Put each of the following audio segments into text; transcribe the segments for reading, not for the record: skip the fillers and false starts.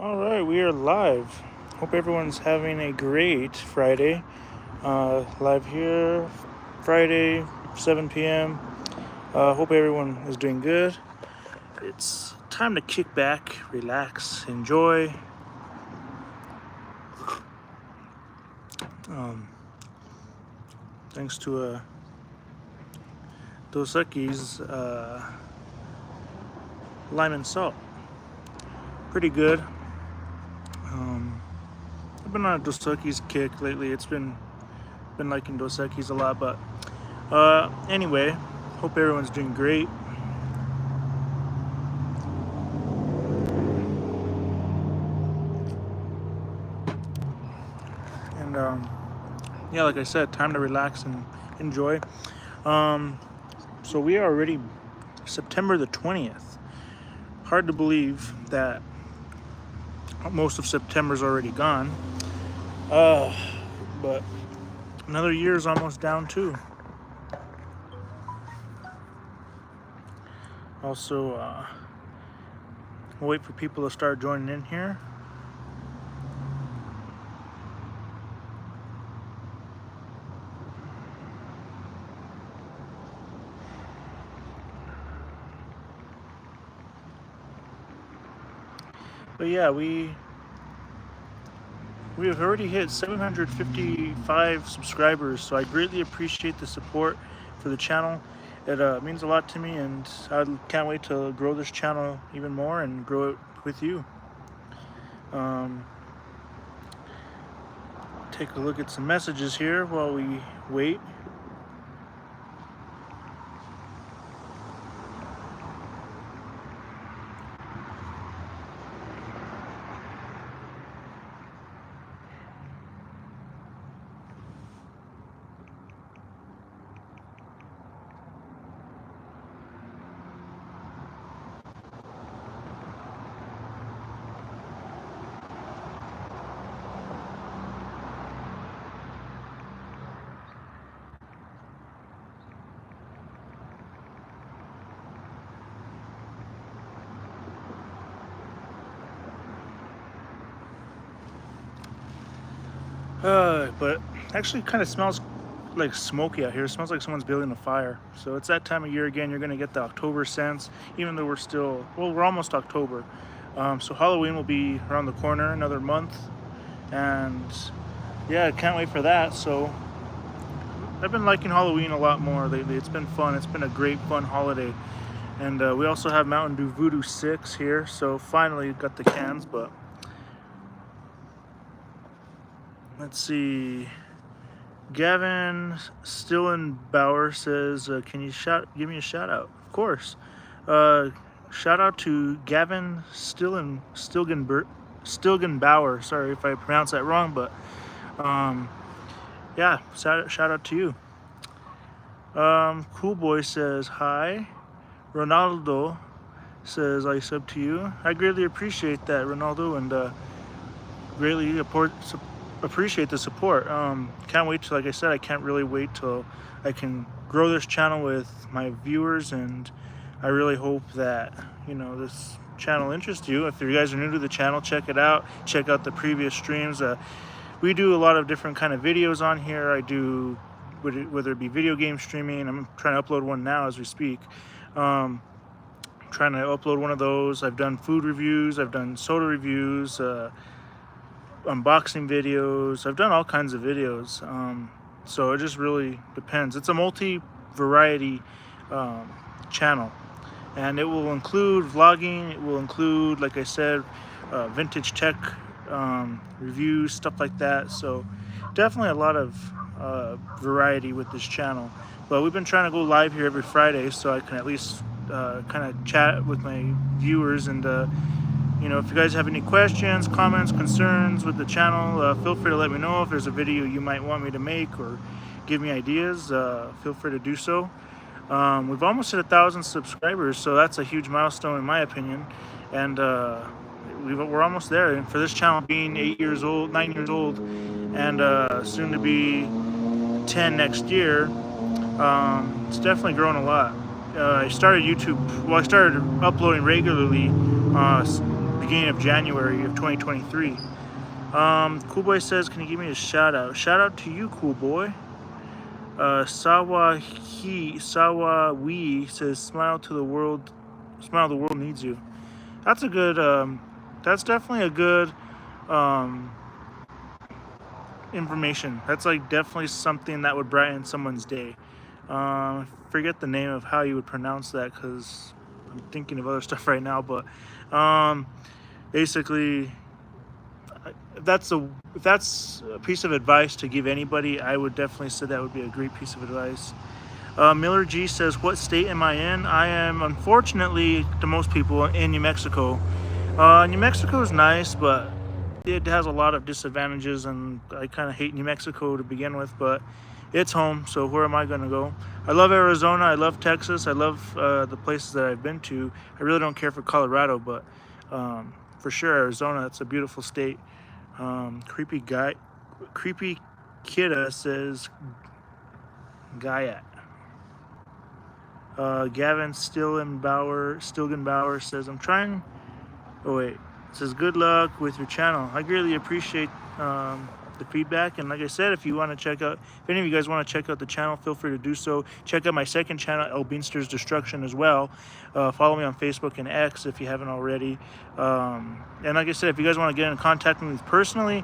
All right, we are live. Hope everyone's having a great Friday. Live here, Friday, 7 p.m. Hope everyone is doing good. It's time to kick back, relax, enjoy. Thanks to Dos Equis lime and salt. Pretty good. I've been on a Dos Equis kick lately. It's been liking Dos Equis a lot, but anyway, hope everyone's doing great. And yeah, like I said, time to relax and enjoy. So we are already September the 20th. Hard to believe that most of September's already gone. But another year is almost down too. Also, we'll wait for people to start joining in here. But yeah, we have already hit 755 subscribers, so I greatly appreciate the support for the channel. It means a lot to me, and I can't wait to grow this channel even more and grow it with you. Take a look at some messages here while we wait. But actually kind of smells like smoky out here. It smells like someone's building a fire. So it's that time of year again. You're going to get the October scents, even though we're almost October. So Halloween will be around the corner, another month. And yeah, I can't wait for that. So I've been liking Halloween a lot more lately. It's been fun. It's been a great, fun holiday. And we also have Mountain Dew Voodoo 6 here. So finally got the cans, but let's see. Gavin Stillenbauer says, "Can you give me a shout out?" Of course. Shout out to Gavin Stilgenbauer. Sorry if I pronounced that wrong, but yeah, shout out to you. Cool Boy says hi. Ronaldo says, "I sub to you." I greatly appreciate that, Ronaldo, and greatly appreciate the support. Can't wait till, like I said, I can't really wait till I can grow this channel with my viewers, and I really hope that, you know, this channel interests you. If you guys are new to the channel, check it out. Check out the previous streams. We do a lot of different kind of videos on here. I do, whether it be video game streaming. I'm trying to upload one now as we speak. Trying to upload one of those. I've done food reviews. I've done soda reviews. Unboxing videos. I've done all kinds of videos, so it just really depends. It's a multi-variety channel, and it will include vlogging. It will include, like I said, vintage tech reviews, stuff like that. So definitely a lot of variety with this channel. But we've been trying to go live here every Friday, so I can at least kind of chat with my viewers, and you know, if you guys have any questions, comments, concerns with the channel, feel free to let me know. If there's a video you might want me to make or give me ideas, feel free to do so. We've almost hit 1,000 subscribers, so that's a huge milestone in my opinion. And we're almost there. And for this channel being 9 years old, and soon to be 10 next year, it's definitely grown a lot. I started uploading regularly beginning of January of 2023. Cool Boy says, can you give me a shout out? Shout out to you, Cool Boy. Sawa We says, smile, the world needs you. That's a good, that's definitely a good information. That's like definitely something that would brighten someone's day. Forget the name of how you would pronounce that because I'm thinking of other stuff right now, but basically, if that's a piece of advice to give anybody, I would definitely say that would be a great piece of advice. Miller G says, what state am I in? I am, unfortunately, to most people, in New Mexico. New Mexico is nice, but it has a lot of disadvantages, and I kind of hate New Mexico to begin with, but it's home, so where am I going to go? I love Arizona, I love Texas, I love the places that I've been to. I really don't care for Colorado, but for sure Arizona, it's a beautiful state. Creepy Kidda says, Guyat. Gavin Stilgenbauer says, I'm trying. Oh wait, it says good luck with your channel. I greatly appreciate the feedback, and like I said, if any of you guys want to check out the channel, feel free to do so. Check out my second channel, El Beanster's Destruction, as well. Follow me on Facebook and X if you haven't already. And like I said, if you guys want to get in contact with me personally,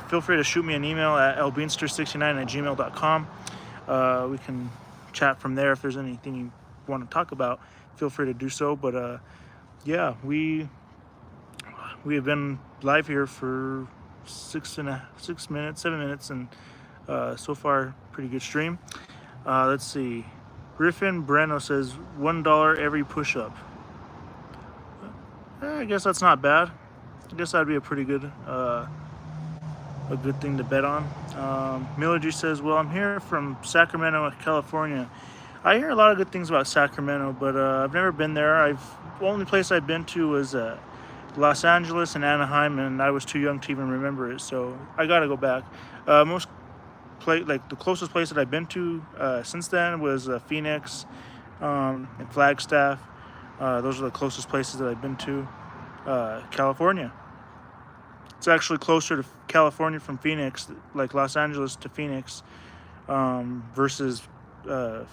feel free to shoot me an email at elbeanster69@gmail.com. We can chat from there. If there's anything you want to talk about, feel free to do so. But yeah, we have been live here for 7 minutes, and so far pretty good stream. Let's see. Griffin Breno says $1 every push-up. I guess that's not bad. I guess that'd be a pretty good a good thing to bet on. Miller G says, well, I'm here from Sacramento, California. I hear a lot of good things about Sacramento, but I've never been there. The only place I've been to was Los Angeles and Anaheim, and I was too young to even remember it, so I gotta go back. The closest place that I've been to since then was Phoenix and Flagstaff. Those are the closest places that I've been to. California. It's actually closer to California from Phoenix, like Los Angeles to Phoenix, versus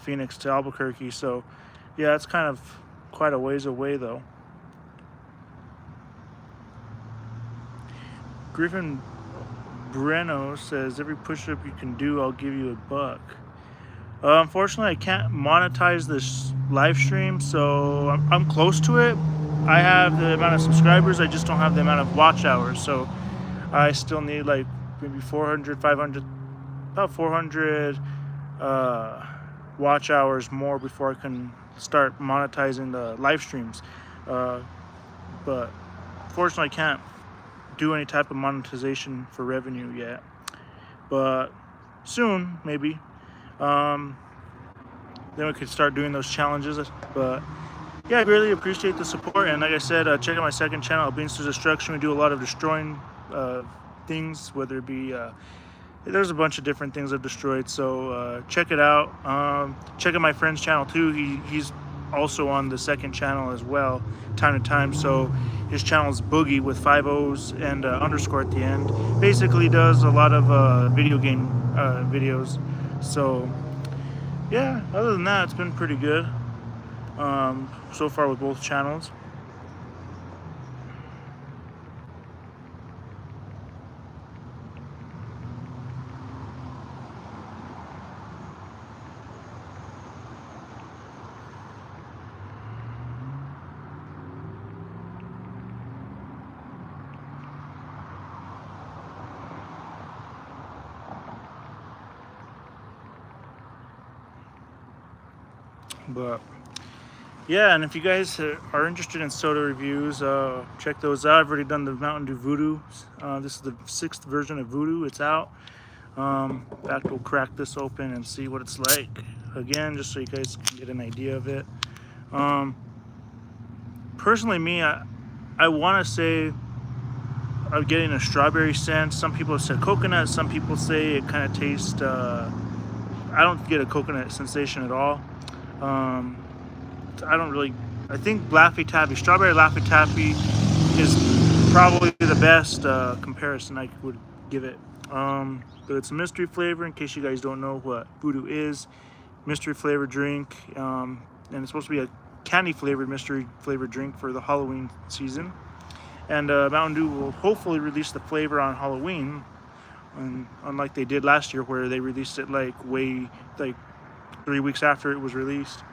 Phoenix to Albuquerque. So, yeah, it's kind of quite a ways away, though. Griffin Breno says, every push-up you can do, I'll give you $1. Unfortunately, I can't monetize this live stream, so I'm close to it. I have the amount of subscribers, I just don't have the amount of watch hours, so I still need like maybe 400, 500, about 400 watch hours more before I can start monetizing the live streams. But fortunately, I can't do any type of monetization for revenue yet, but soon maybe. Then we could start doing those challenges. But yeah, I really appreciate the support, and like I said, check out my second channel, Beanster's Destruction. We do a lot of destroying things, whether it be there's a bunch of different things I've destroyed, so check it out. Check out my friend's channel too. He's also on the second channel as well, time to time. So his channel is Boogie with 5 O's and underscore at the end. Basically does a lot of video game videos. So yeah, other than that, it's been pretty good so far with both channels. But yeah, and if you guys are interested in soda reviews, check those out. I've already done the Mountain Dew Voodoo. This is the 6th version of Voodoo. It's out. In fact, we'll crack this open and see what it's like again, just so you guys can get an idea of it. Personally, me, I want to say I'm getting a strawberry scent. Some people have said coconut. Some people say it kind of tastes. I don't get a coconut sensation at all. I don't really. I think Laffy Taffy, strawberry Laffy Taffy, is probably the best comparison I would give it. But it's a mystery flavor. In case you guys don't know what voodoo is, mystery flavored drink, and it's supposed to be a candy flavored mystery flavored drink for the Halloween season. And Mountain Dew will hopefully release the flavor on Halloween, and unlike they did last year, where they released it like 3 weeks after it was released.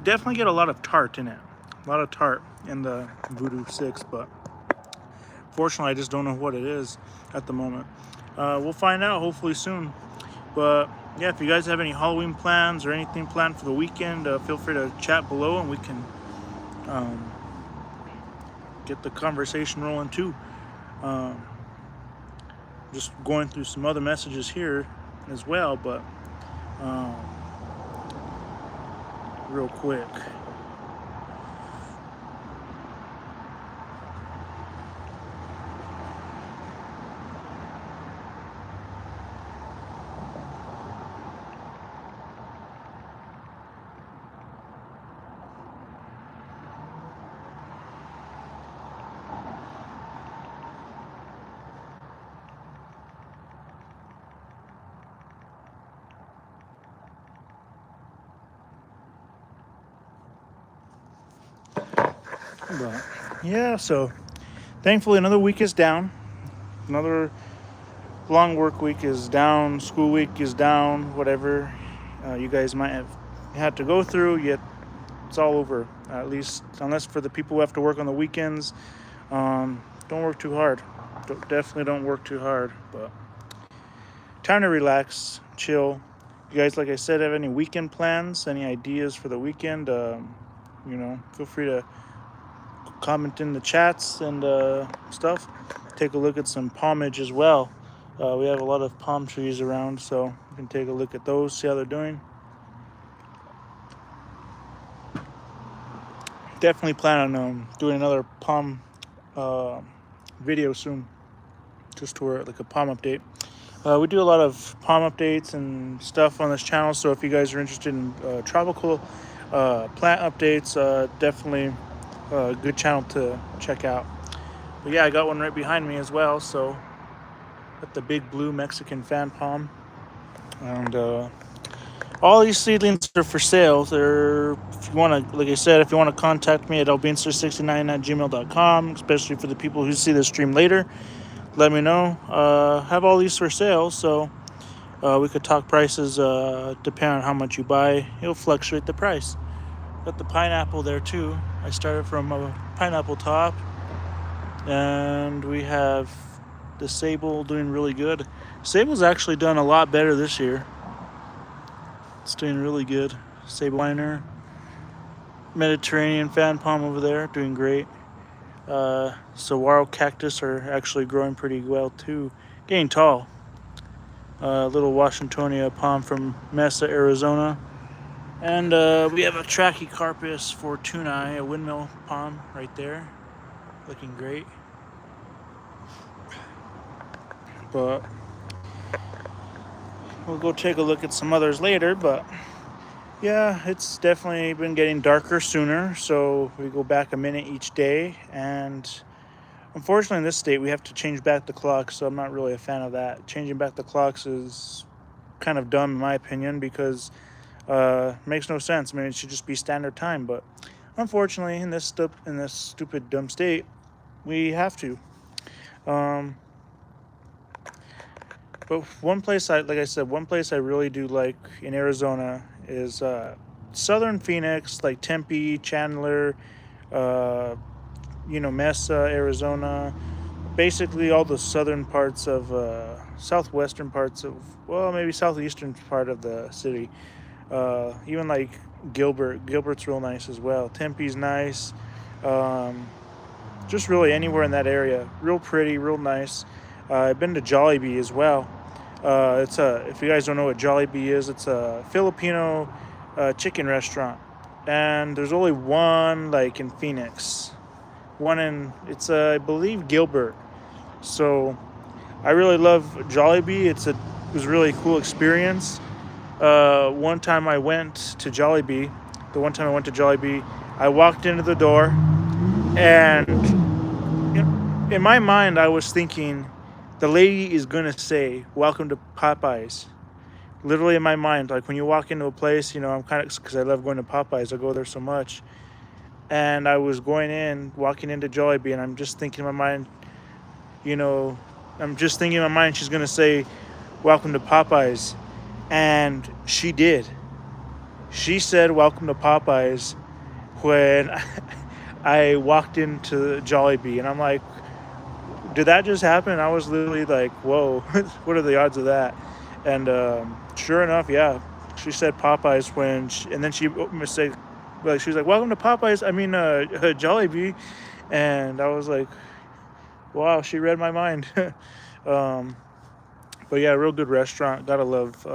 Definitely get a lot of tart in it, a lot of tart in the Voodoo 6, but fortunately I just don't know what it is at the moment. We'll find out hopefully soon. But yeah, if you guys have any Halloween plans or anything planned for the weekend, feel free to chat below and we can get the conversation rolling too. Just going through some other messages here as well, but real quick. But yeah, so thankfully another week is down. Another long work week is down. School week is down. Whatever you guys might have had to go through, yet it's all over. At least, unless for the people who have to work on the weekends, don't work too hard. Definitely don't work too hard. But time to relax, chill. You guys, like I said, have any weekend plans? Any ideas for the weekend? Feel free to comment in the chats and stuff. Take a look at some palmage as well. We have a lot of palm trees around, so you can take a look at those, see how they're doing. Definitely plan on doing another palm video soon, just to like a palm update. We do a lot of palm updates and stuff on this channel, so if you guys are interested in tropical plant updates, definitely a good channel to check out. But yeah, I got one right behind me as well, so got the big blue Mexican fan palm. And all these seedlings are for sale. They're, if you want to, like I said, if you want to contact me at albeanster69@gmail.com, especially for the people who see this stream later, let me know. Have all these for sale, so we could talk prices. Depending on how much you buy, it'll fluctuate the price. Got the pineapple there too. I started from a pineapple top, and we have the sable doing really good. Sable's actually done a lot better this year. It's doing really good. Sable liner, Mediterranean fan palm over there doing great. Saguaro cactus are actually growing pretty well too, getting tall. Little Washingtonia palm from Mesa, Arizona. And we have a Trachycarpus fortunae, a windmill palm right there, looking great. But we'll go take a look at some others later. But yeah, it's definitely been getting darker sooner, so we go back a minute each day. And unfortunately, in this state, we have to change back the clock, so I'm not really a fan of that. Changing back the clocks is kind of dumb, in my opinion, because makes no sense. I mean, it should just be standard time, but unfortunately, in this stupid dumb state, we have to. But one place I really do like in Arizona is southern Phoenix, like Tempe, Chandler, Mesa, Arizona. Basically, all the southern parts of southwestern parts of, well, maybe southeastern part of the city. Even like Gilbert's real nice as well. Tempe's nice. Just really anywhere in that area, real pretty, real nice. I've been to Jollibee as well. If you guys don't know what Jollibee is, it's a Filipino chicken restaurant, and there's only one like in Phoenix. It's I believe Gilbert. So I really love Jollibee. It was a really cool experience. One time I went to Jollibee. The one time I went to Jollibee, I walked into the door, and in my mind, I was thinking, the lady is gonna say, "Welcome to Popeyes." Literally in my mind, like when you walk into a place, I'm kind of, because I love going to Popeyes. I go there so much, and I was walking into Jollibee, and I'm just thinking in my mind, you know, she's gonna say, "Welcome to Popeyes," and she did. She said, "Welcome to Popeyes," when I walked into Jollibee, and I'm like, did that just happen? I was literally like, whoa, what are the odds of that? And sure enough, yeah, she said Popeyes and then she said, like, she was like, "Welcome to Popeyes." I mean, Jollibee, and I was like, wow, she read my mind. um, but yeah, real good restaurant. Gotta love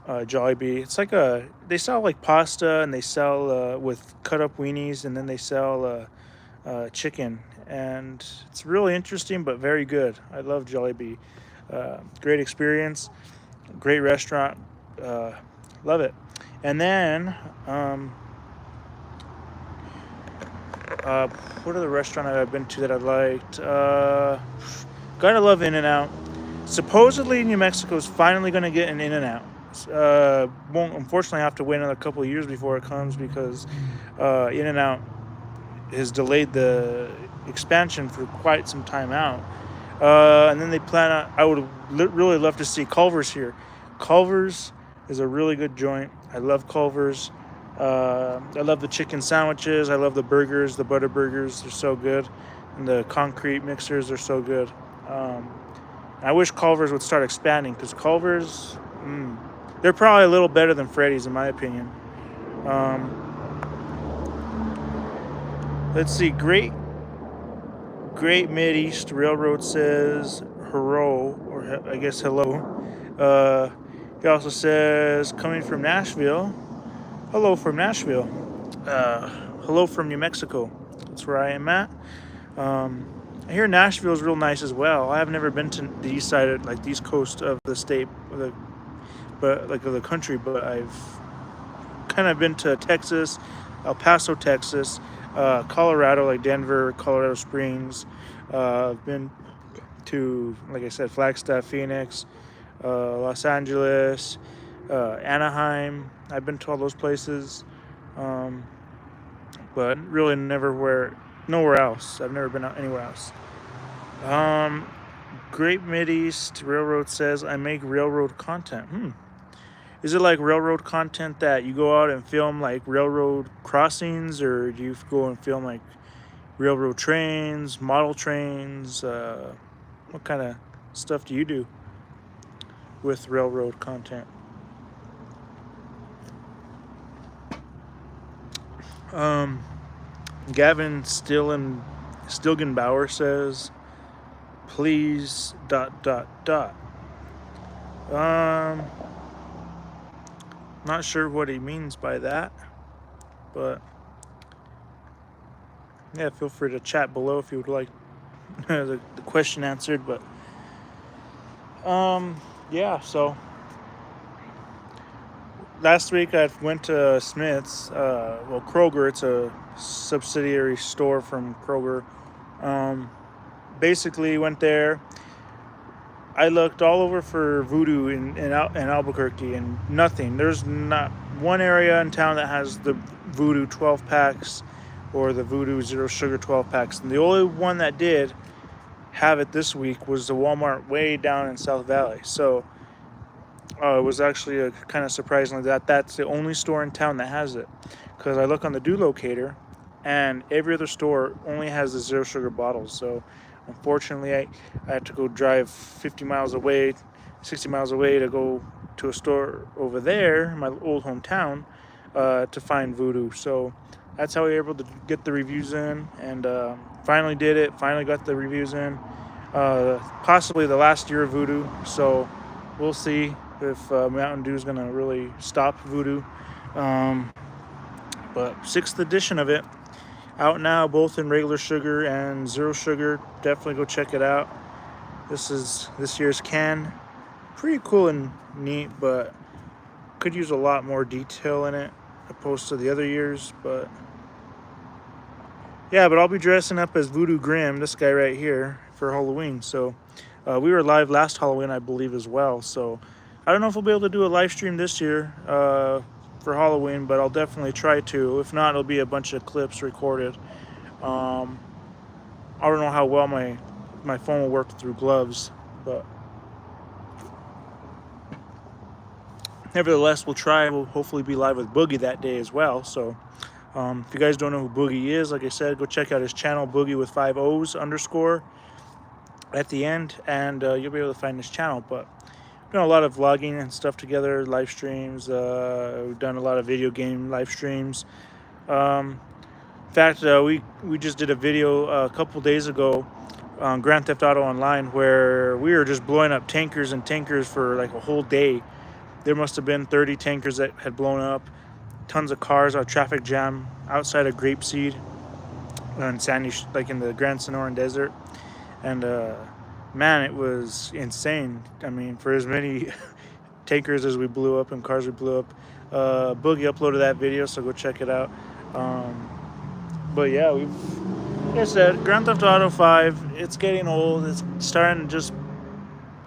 Jollibee. It's like they sell like pasta, and they sell with cut up weenies, and then they sell chicken, and it's really interesting but very good. I love Jollibee. Great experience, great restaurant. Uh, Love it. And then, uh, what other restaurant have I been to that I liked? Gotta love In-N-Out. Supposedly, New Mexico is finally going to get an In-N-Out. Won't unfortunately have to wait another couple of years before it comes, because In-N-Out has delayed the expansion for quite some time out. And then they plan on, I would really love to see Culver's here. Culver's is a really good joint. I love Culver's. I love the chicken sandwiches. I love the burgers, the butter burgers. They're so good. And the concrete mixers are so good. I wish Culver's would start expanding, because Culver's, they're probably a little better than Freddy's in my opinion. Let's see. Great Mideast Railroad says hello, or I guess hello. He also says, coming from Nashville. Hello from Nashville. Hello from New Mexico. That's where I am at. I hear Nashville is real nice as well. I've never been to the east side, like the east coast of the state, of the country, but I've kind of been to Texas, El Paso, Texas, Colorado, like Denver, Colorado Springs. I've been to, like I said, Flagstaff, Phoenix, Los Angeles, Anaheim. I've been to all those places, but really nowhere else. I've never been out anywhere else. Great Mideast Railroad says, I make railroad content. Is it like railroad content that you go out and film like railroad crossings, or do you go and film like railroad trains, model trains? What kind of stuff do you do with railroad content? Gavin Stilgenbauer says, please ... Not sure what he means by that, but yeah, feel free to chat below if you would like the question answered. But yeah, so last week I went to Smith's, Kroger. It's a subsidiary store from Kroger. Basically went there. I looked all over for Voodoo in Albuquerque, and nothing. There's not one area in town that has the Voodoo 12 packs or the Voodoo Zero Sugar 12 packs. And the only one that did have it this week was the Walmart way down in South Valley. So it was actually kind of surprising that that's the only store in town that has it. Because I look on the Do Locator, and every other store only has the Zero Sugar bottles. So unfortunately, I had to go drive 50 miles away, 60 miles away to go to a store over there, in my old hometown, to find Voodoo. So that's how we were able to get the reviews in, and finally did it. Finally got the reviews in. Possibly the last year of Voodoo. So we'll see if Mountain Dew is going to really stop Voodoo. But 6th edition of it. Out now, both in regular sugar and zero sugar. Definitely go check it out. This is this year's can. Pretty cool and neat, but could use a lot more detail in it opposed to the other years, but yeah. But I'll be dressing up as Voodoo Grim, this guy right here, for Halloween. So we were live last Halloween, I believe, as well. So I don't know if we'll be able to do a live stream this year for Halloween, but I'll definitely try to. If not, it'll be a bunch of clips recorded. Um, I don't know how well my phone will work through gloves, but nevertheless, we'll try. We'll hopefully be live with Boogie that day as well. So if you guys don't know who Boogie is, like I said, go check out his channel, Boogie with 5 O's _ at the end, and you'll be able to find his channel. But we've done a lot of vlogging and stuff together, live streams. We've done a lot of video game live streams. In fact, we just did a video a couple days ago on Grand Theft Auto Online where we were just blowing up tankers and tankers for like a whole day. There must have been 30 tankers that had blown up, tons of cars, a traffic jam outside of Grapeseed and Sandy, like in the Grand Sonoran Desert. And man, it was insane. I mean, for as many tankers as we blew up and cars we blew up, Boogie uploaded that video, so go check it out. But yeah, like I said, Grand Theft Auto 5, it's getting old. It's starting to just,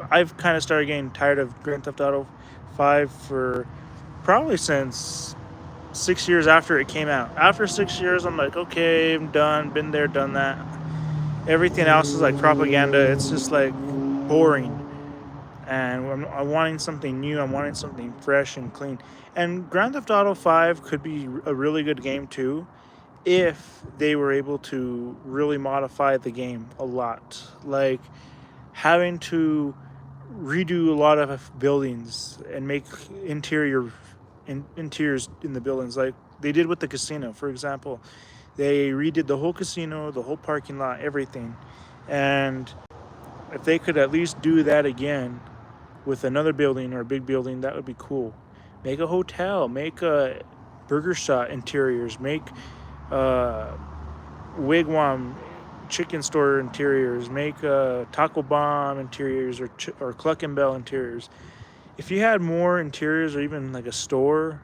I've kind of started getting tired of Grand Theft Auto 5 for probably since 6 years after it came out. After 6 years, I'm like, okay, I'm done, been there, done that. Everything else is like propaganda. It's just like boring. And I'm wanting something new. I'm wanting something fresh and clean. And Grand Theft Auto 5 could be a really good game too, if they were able to really modify the game a lot. Like having to redo a lot of buildings and make interiors in the buildings, like they did with the casino, for example. They redid the whole casino, the whole parking lot, everything. And if they could at least do that again with another building or a big building, that would be cool. Make a hotel, make a burger shop interiors, make wigwam chicken store interiors, make taco bomb interiors, or Cluck and Bell interiors. If you had more interiors, or even like a store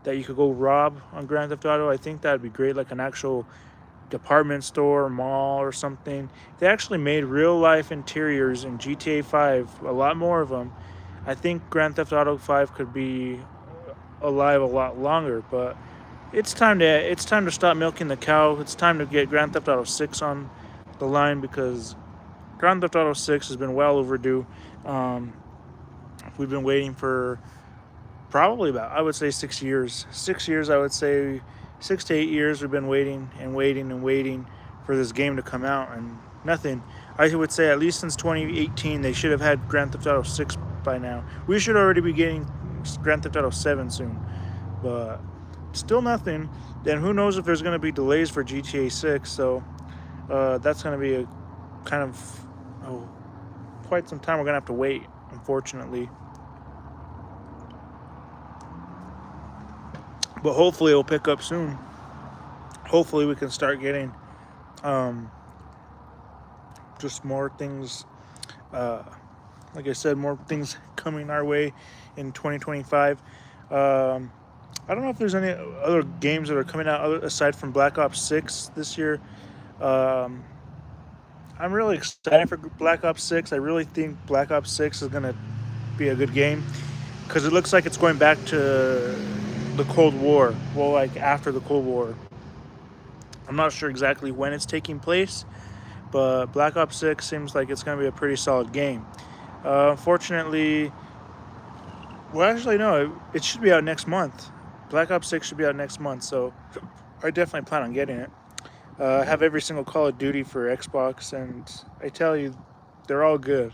that you could go rob on Grand Theft Auto, I think that'd be great, like an actual department store, mall, or something. They actually made real life interiors in GTA 5, a lot more of them. I think Grand Theft Auto 5 could be alive a lot longer, but it's time to stop milking the cow. It's time to get Grand Theft Auto 6 on the line, because Grand Theft Auto 6 has been well overdue. We've been waiting for probably about, I would say, 6 years. 6 years, I would say 6 to 8 years we've been waiting and waiting and waiting for this game to come out, and nothing. I would say at least since 2018 they should have had Grand Theft Auto 6 by now. We should already be getting Grand Theft Auto 7 soon, but still nothing. Then who knows if there's going to be delays for GTA 6, so that's going to be a kind of quite some time we're going to have to wait, unfortunately. But hopefully it'll pick up soon. Hopefully we can start getting just more things, like I said, more things coming our way in 2025. I don't know if there's any other games that are coming out aside from Black Ops 6 this year. I'm really excited for Black Ops 6. I really think Black Ops 6 is going to be a good game, because it looks like it's going back to the Cold War. Well, like after the Cold War. I'm not sure exactly when it's taking place, but Black Ops 6 seems like it's going to be a pretty solid game. Unfortunately, well, actually, no, it should be out next month. Black Ops 6 should be out next month, so I definitely plan on getting it. I have every single Call of Duty for Xbox, and I tell you, they're all good.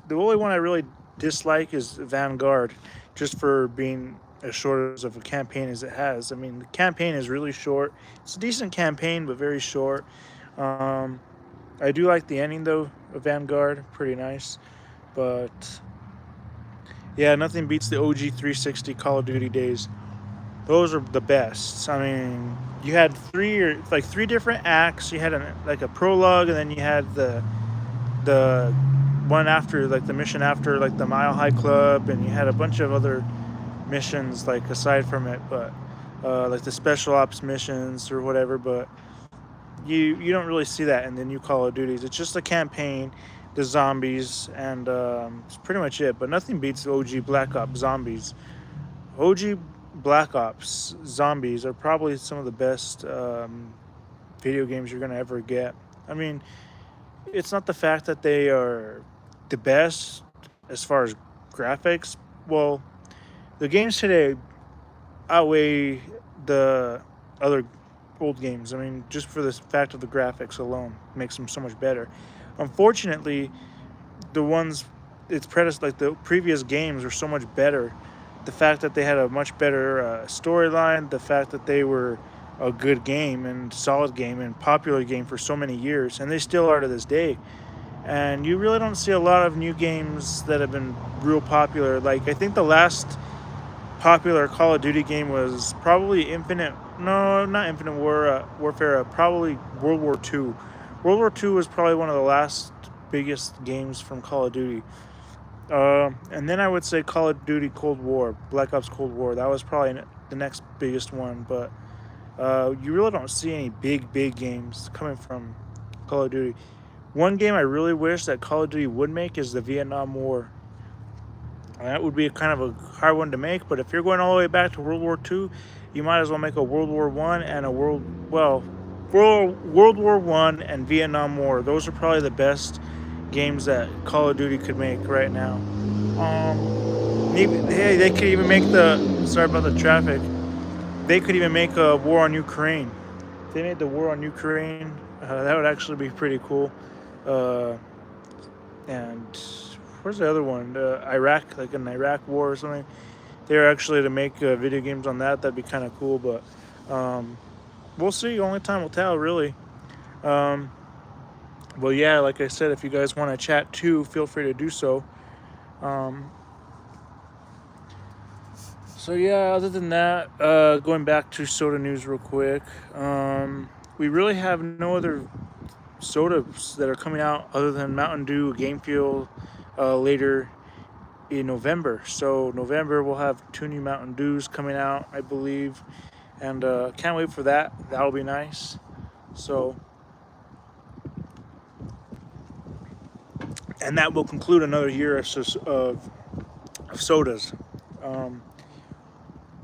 The only one I really dislike is Vanguard, just for being as short of a campaign as it has. I mean, the campaign is really short. It's a decent campaign, but very short. I do like the ending, though, of Vanguard. Pretty nice. But yeah, nothing beats the OG 360 Call of Duty days. Those are the best. I mean, you had three different acts. You had a prologue, and then you had the one after, like the mission after, like the Mile High Club, and you had a bunch of other missions, like aside from it, but like the special ops missions or whatever. But you don't really see that in the new Call of Duties. It's just a campaign, the zombies, and it's pretty much it. But nothing beats OG Black Ops zombies. OG Black Ops zombies are probably some of the best video games you're gonna ever get. I mean, it's not the fact that they are the best as far as graphics. Well, the games today outweigh the other old games. I mean, just for the fact of the graphics alone makes them so much better. Unfortunately, the ones like the previous games were so much better. The fact that they had a much better storyline, the fact that they were a good game and solid game and popular game for so many years, and they still are to this day. And you really don't see a lot of new games that have been real popular. Like, I think the last popular Call of Duty game was probably Infinite Warfare, probably World War II. World War II was probably one of the last biggest games from Call of Duty. And then I would say Call of Duty Cold War, Black Ops Cold War. That was probably the next biggest one. But you really don't see any big games coming from Call of Duty. One game I really wish that Call of Duty would make is the Vietnam War. That would be a kind of a hard one to make, but if you're going all the way back to World War II, you might as well make a World War One and a World War One and Vietnam War. Those are probably the best games that Call of Duty could make right now. They could even make sorry about the traffic. They could even make a war on Ukraine. If they made the war on Ukraine, that would actually be pretty cool. And where's the other one? Iraq, like an Iraq war or something. They're actually to make video games on that. That'd be kind of cool, but we'll see. Only time will tell, really. Well, yeah, like I said, if you guys want to chat too, feel free to do so. So yeah, other than that, going back to soda news real quick, we really have no other sodas that are coming out other than Mountain Dew, Game Fuel, later in November. So November we'll have 2 new Mountain Dews coming out, I believe, and can't wait for that. That'll be nice. So, and that will conclude another year of sodas.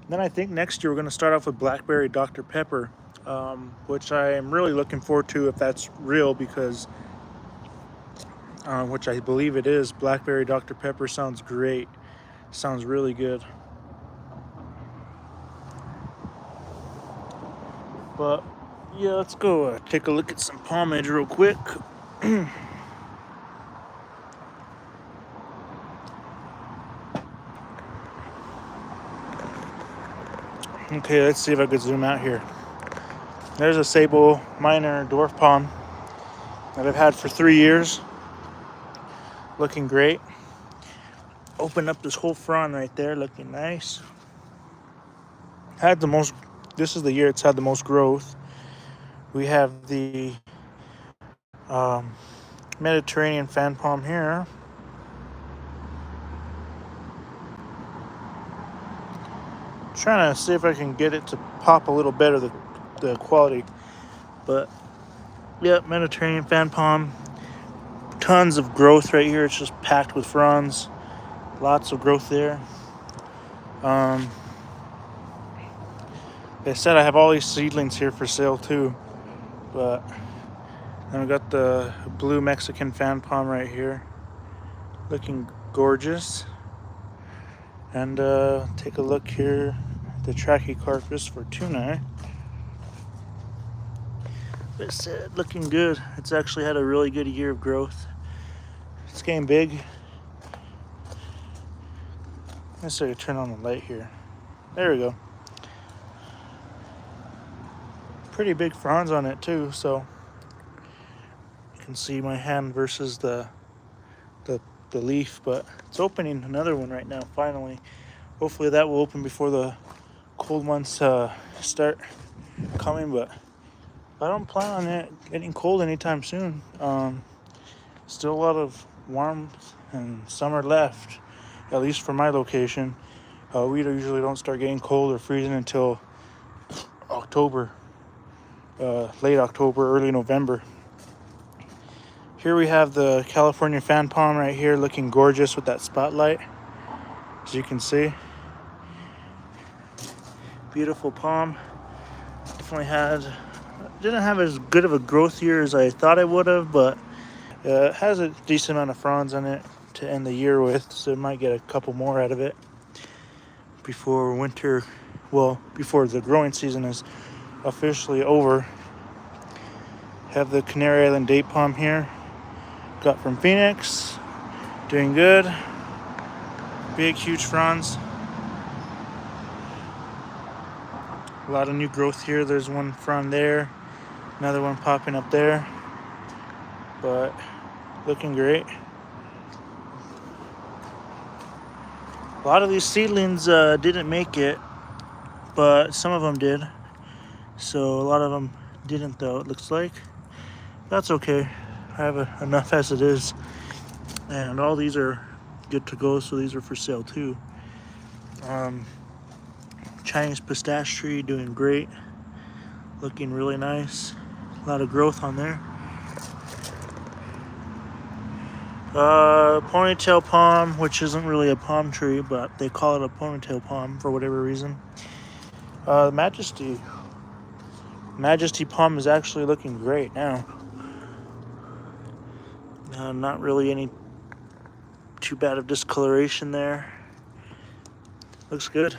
Then I think next year we're going to start off with Blackberry Dr. Pepper, which I am really looking forward to if that's real, because which I believe it is. Blackberry Dr. Pepper sounds great. Sounds really good. But yeah, let's go take a look at some pomade real quick. Okay, let's see if I could zoom out here. There's a Sable Minor Dwarf Palm that I've had for 3 years. Looking great. Open up this whole frond right there, looking nice. This is the year it's had the most growth. We have the Mediterranean fan palm here. Trying to see if I can get it to pop a little better, the quality. But yeah, Mediterranean fan palm. Tons of growth right here. It's just packed with fronds. Lots of growth there. Like I said, I have all these seedlings here for sale too. But then we got the blue Mexican fan palm right here. Looking gorgeous. And take a look here at the Trachycarpus for tuna. Like I said, looking good. It's actually had a really good year of growth. It's getting big. Let's see, turn on the light here. There we go. Pretty big fronds on it too, so you can see my hand versus the leaf, but it's opening another one right now, finally. Hopefully that will open before the cold months start coming, but I don't plan on it getting cold anytime soon. Still a lot of warmth and summer left, at least for my location. We usually don't start getting cold or freezing until October, late October, early November. Here we have the California fan palm right here, looking gorgeous with that spotlight, as you can see. Beautiful palm. Definitely didn't have as good of a growth year as I thought it would have, but it has a decent amount of fronds on it to end the year with, so it might get a couple more out of it before winter, well, before the growing season is officially over. Have the Canary Island date palm here, got from Phoenix, doing good. Big, huge fronds. A lot of new growth here. There's one frond there, another one popping up there, but looking great. A lot of these seedlings didn't make it, but some of them did. So a lot of them didn't, though, it looks like. That's okay. I have enough as it is. And all these are good to go, so these are for sale too. Chinese pistache tree doing great. Looking really nice. A lot of growth on there. Ponytail palm, which isn't really a palm tree, but they call it a ponytail palm for whatever reason. Majesty palm is actually looking great now. Not really any too bad of discoloration there. Looks good.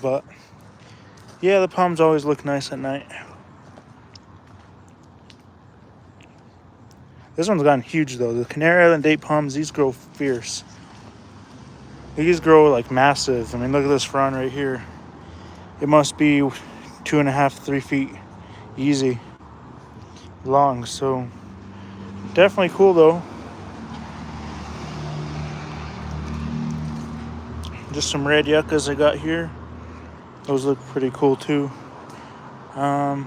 But yeah, the palms always look nice at night. This one's gotten huge though. The Canary Island date palms, these grow fierce. These grow like massive. I mean, look at this frond right here. It must be 2.5, 3 feet easy long. So definitely cool though. Just some red yuccas I got here. Those look pretty cool too. I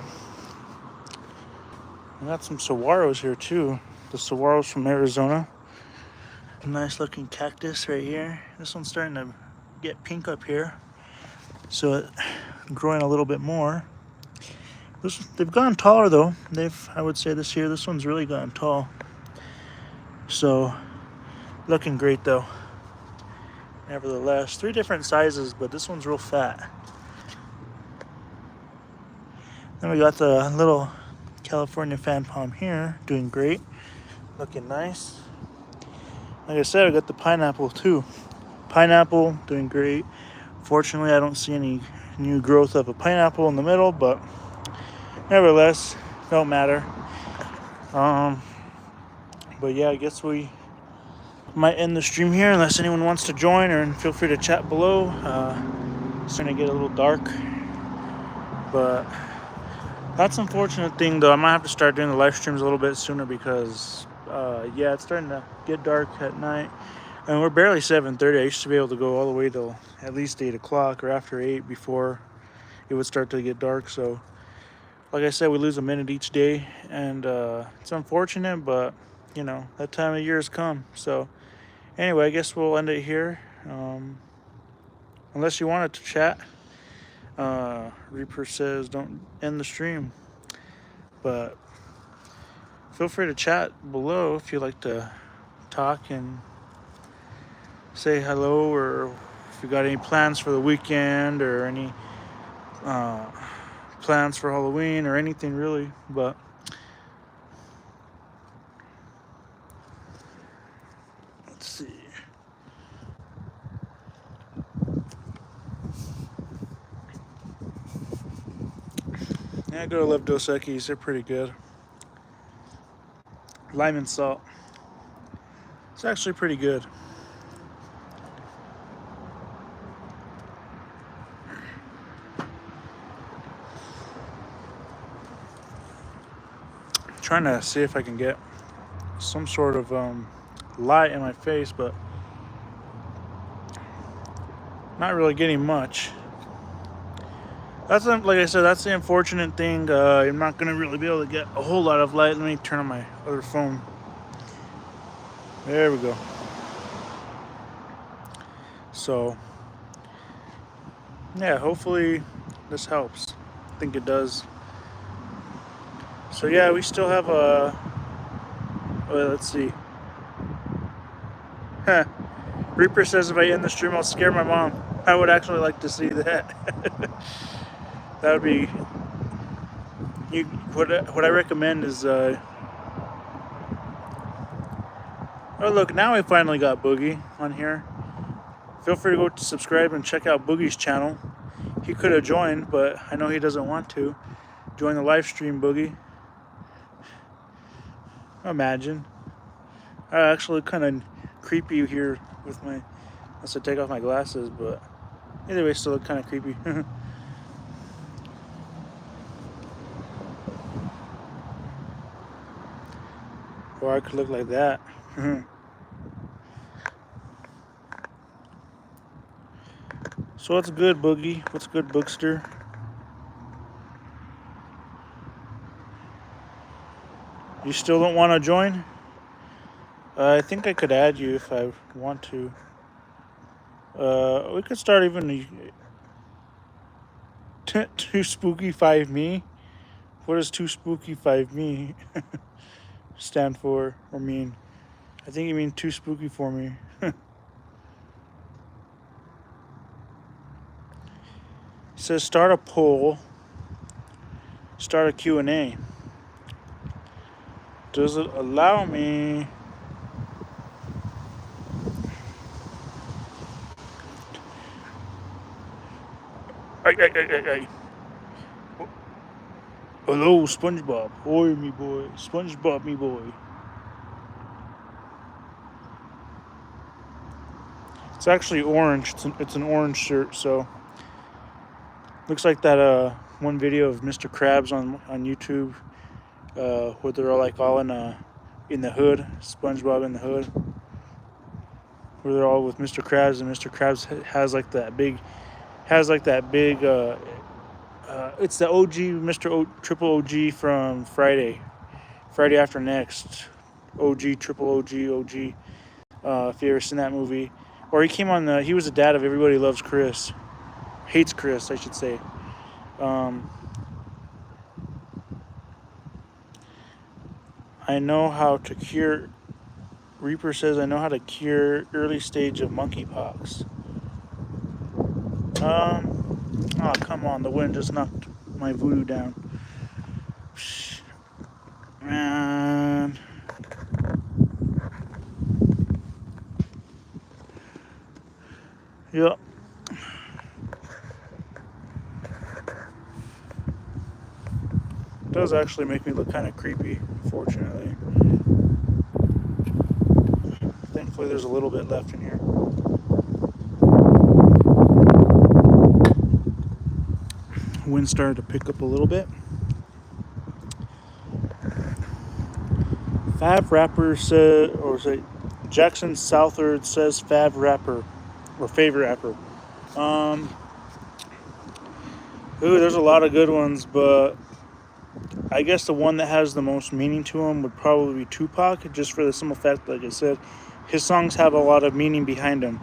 got some saguaros here too. The saguaros from Arizona. A nice looking cactus right here. This one's starting to get pink up here, so it's growing a little bit more. They've gone taller though. I would say this year, this one's really gotten tall. So looking great though. Nevertheless, 3 different sizes, but this one's real fat. Then we got the little California fan palm here, doing great, looking nice. Like I said, I got the pineapple too. Pineapple doing great. Fortunately, I don't see any new growth of a pineapple in the middle, but nevertheless, don't matter. But yeah, I guess we might end the stream here unless anyone wants to join, or feel free to chat below. It's starting to get a little dark, but that's an unfortunate thing though. I might have to start doing the live streams a little bit sooner because yeah, it's starting to get dark at night, and we're barely 7:30. I used to be able to go all the way till at least 8 o'clock or after 8 before it would start to get dark. So like I said, we lose a minute each day, and it's unfortunate, but you know, that time of year has come. So anyway, I guess we'll end it here, unless you wanted to chat. Reaper says don't end the stream, but feel free to chat below if you'd like to talk and say hello, or if you got any plans for the weekend, or any plans for Halloween, or anything really. But let's see. Yeah, go to Love Dos Equis. They're pretty good. Lime and salt. It's actually pretty good. Trying to see if I can get some sort of light in my face, but not really getting much. That's, like I said, that's the unfortunate thing. I'm not going to really be able to get a whole lot of light. Let me turn on my other phone. There we go. So yeah, hopefully this helps. I think it does. So yeah, we still have a. Well, let's see. Reaper says if I end the stream, I'll scare my mom. I would actually like to see that. That would be. You. What I recommend is. Oh look, now we finally got Boogie on here. Feel free to go to subscribe and check out Boogie's channel. He could have joined, but I know he doesn't want to. Join the live stream, Boogie. Imagine. I actually kind of creepy here with my. Unless I take off my glasses, but either way, still look kind of creepy. Or I could look like that. So what's good, Boogie? What's good, Bookster? You still don't want to join? I think I could add you if I want to. We could start even Too Spooky 5 Me. What does Too Spooky 5 Me stand for or mean? I think you mean Too Spooky for Me. It says start a poll. Start a Q&A. Does it allow me? Ay. Hello, SpongeBob. Oi, me boy. SpongeBob, me boy. It's actually orange. It's an orange shirt, so looks like that one video of Mr. Krabs on YouTube, where they're all like all in the hood, SpongeBob in the hood, where they're all with Mr. Krabs, and Mr. Krabs has like that big. It's the OG Triple OG from Friday After Next, OG Triple OG. If you ever seen that movie, or he came on he was the dad of Everybody Loves Chris, hates Chris, I should say. I know how to cure. Reaper says I know how to cure early stage of monkeypox. Oh, come on. The wind just knocked my voodoo down. Man. Yep. It does actually make me look kind of creepy, fortunately. Thankfully, there's a little bit left in here. Wind started to pick up a little bit. Fav Rapper says, or say Jackson Southard says Fav Rapper, or favorite rapper. There's a lot of good ones, but I guess the one that has the most meaning to him would probably be Tupac, just for the simple fact, like I said, his songs have a lot of meaning behind them.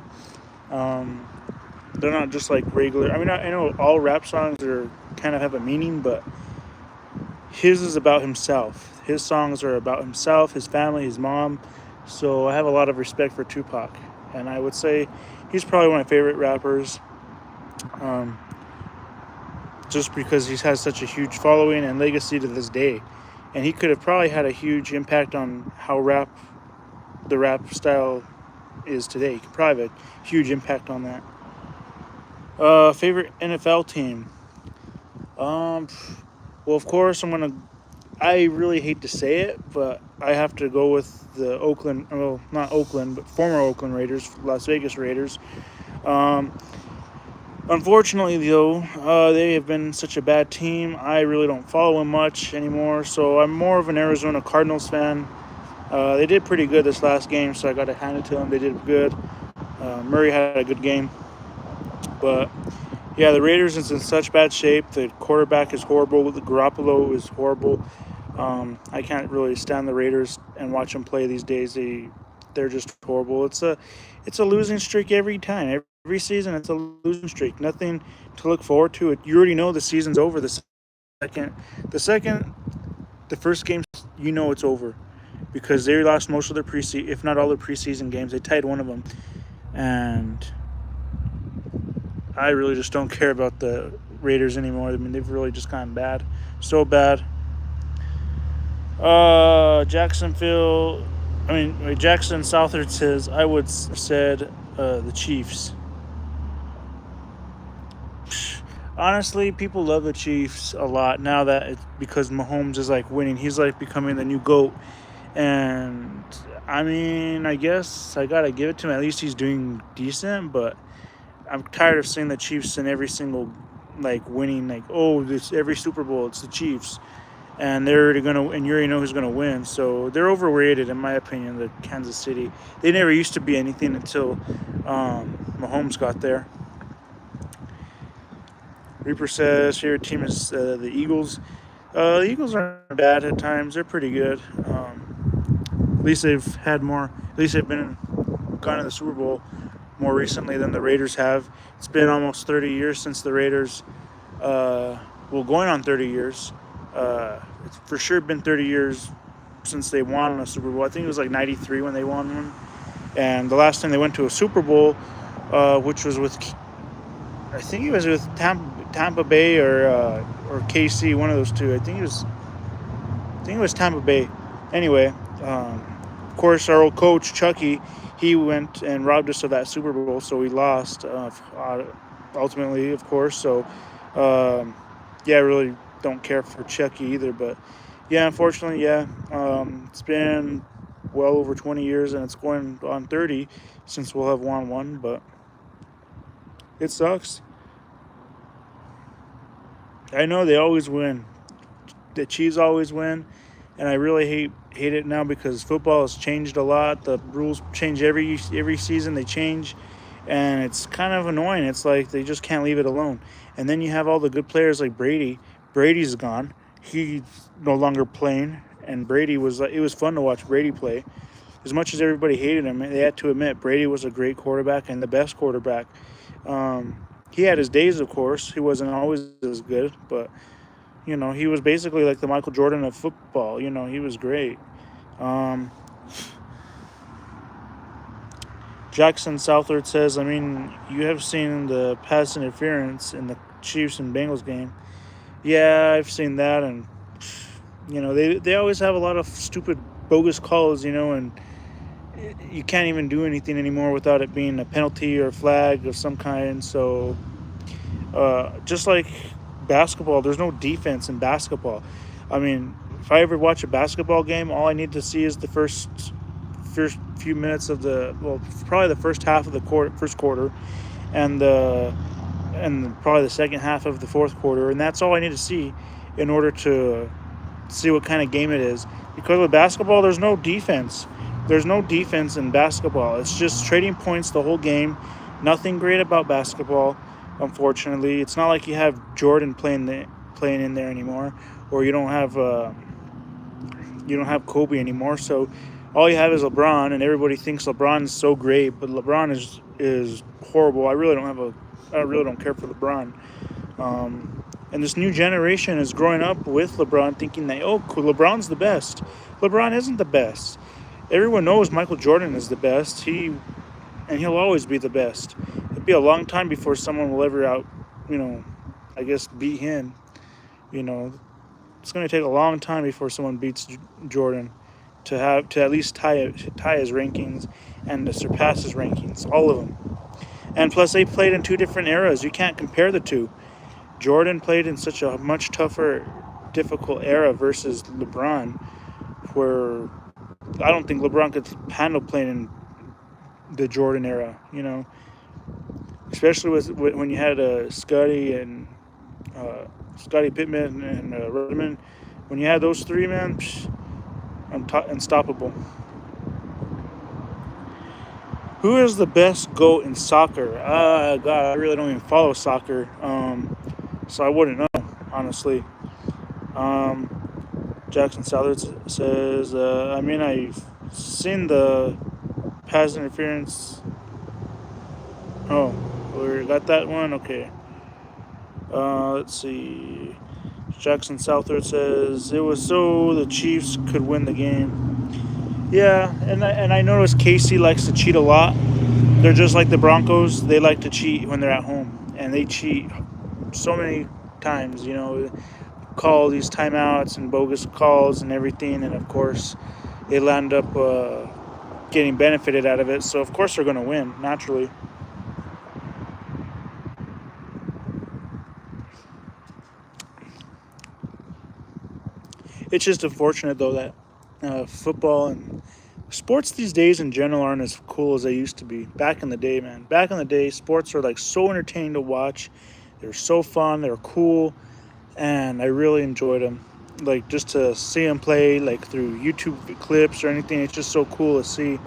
They're not just like regular. I mean, I know all rap songs kind of have a meaning, but his is about himself. His songs are about himself, his family, his mom. So I have a lot of respect for Tupac, and I would say he's probably one of my favorite rappers. Just because he has such a huge following and legacy to this day, and he could have probably had a huge impact on how the rap style is today. He could probably have a huge impact on that. Favorite NFL team? Well, of course, I really hate to say it, but I have to go with the Oakland, well, not Oakland, but former Oakland Raiders, Las Vegas Raiders. Unfortunately, though, they have been such a bad team. I really don't follow them much anymore, so I'm more of an Arizona Cardinals fan. They did pretty good this last game, so I got to hand it to them. They did good. Murray had a good game. But, yeah, the Raiders is in such bad shape. The quarterback is horrible. The Garoppolo is horrible. I can't really stand the Raiders and watch them play these days. They're just horrible. It's a losing streak every time. every season it's a losing streak. Nothing to look forward to. You already know the season's over second, the second, the first game, you know it's over because they lost most of their preseason, if not all their preseason games. They tied one of them, and I really just don't care about the Raiders anymore. I mean, they've really just gotten bad, so bad. Jacksonville. I mean, Jackson Southard says I would said the Chiefs. Honestly, people love the Chiefs a lot now that it's because Mahomes is like winning. He's like becoming the new GOAT. And I mean, I guess I gotta give it to him. At least he's doing decent. But I'm tired of seeing the Chiefs in every single like winning. Like, oh, this every Super Bowl it's the Chiefs, and they're already gonna, and you already know who's gonna win. So they're overrated in my opinion. The Kansas City, they never used to be anything until Mahomes got there. Reaper says favorite team is the Eagles. The Eagles aren't bad at times. They're pretty good. At least they've had more. At least they've gone to the Super Bowl more recently than the Raiders have. It's been almost 30 years since the Raiders. Going on 30 years. It's for sure been 30 years since they won a Super Bowl. I think it was like 93 when they won one. And the last time they went to a Super Bowl, which was with, I think it was with Tampa Bay or KC, one of those two. I think it was Tampa Bay. Anyway, of course, our old coach Chucky, he went and robbed us of that Super Bowl, so we lost ultimately, of course. So, I really don't care for Chucky either. But yeah, unfortunately, it's been well over 20 years, and it's going on 30 since we'll have won one. But it sucks. I know they always win. The Chiefs always win, and I really hate it now because football has changed a lot. The rules change every season. They change, and it's kind of annoying. It's like they just can't leave it alone. And then you have all the good players like Brady. Brady's gone. He's no longer playing, and Brady was like, it was fun to watch Brady play. As much as everybody hated him, they had to admit Brady was a great quarterback and the best quarterback. He had his days, of course. He wasn't always as good, but he was basically like the Michael Jordan of football. He was great. Jackson Southard says, I mean, you have seen the pass interference in the Chiefs and Bengals game. Yeah, I've seen that, and they always have a lot of stupid, bogus calls, and you can't even do anything anymore without it being a penalty or a flag of some kind. So, just like basketball, there's no defense in basketball. I mean, if I ever watch a basketball game, all I need to see is the first few minutes of probably the first half of the first quarter, and probably the second half of the fourth quarter, and that's all I need to see in order to see what kind of game it is. Because with basketball, there's no defense. There's no defense in basketball. It's just trading points the whole game. Nothing great about basketball, unfortunately. It's not like you have Jordan playing in there anymore, or you don't have Kobe anymore. So all you have is LeBron, and everybody thinks LeBron is so great, but LeBron is horrible. I really don't care for LeBron. And this new generation is growing up with LeBron thinking that, LeBron's the best. LeBron isn't the best. Everyone knows Michael Jordan is the best. He'll always be the best. It'll be a long time before someone will ever beat him. It's going to take a long time before someone beats Jordan to at least tie his rankings and to surpass his rankings, all of them. And plus, they played in two different eras. You can't compare the two. Jordan played in such a much tougher, difficult era versus LeBron, where I don't think LeBron could handle playing in the Jordan era, especially when you had Scottie Pippen and Rodman. When you had those three, man, unstoppable. Who is the best GOAT in soccer? God, I really don't even follow soccer, so I wouldn't know, honestly. Jackson Southard says, I've seen the pass interference. Oh, We got that one? Okay. Let's see. Jackson Southard says it was so the Chiefs could win the game. Yeah, and I noticed Casey likes to cheat a lot. They're just like the Broncos. They like to cheat when they're at home, and they cheat so many times. Call these timeouts and bogus calls and everything, and of course, they'll end up getting benefited out of it. So of course they're going to win naturally. It's just unfortunate though that football and sports these days in general aren't as cool as they used to be. Back in the day, man. Back in the day, sports were like so entertaining to watch. They were so fun. They were cool, and I really enjoyed them. Like just to see them play, like through YouTube clips or anything, it's just so cool to see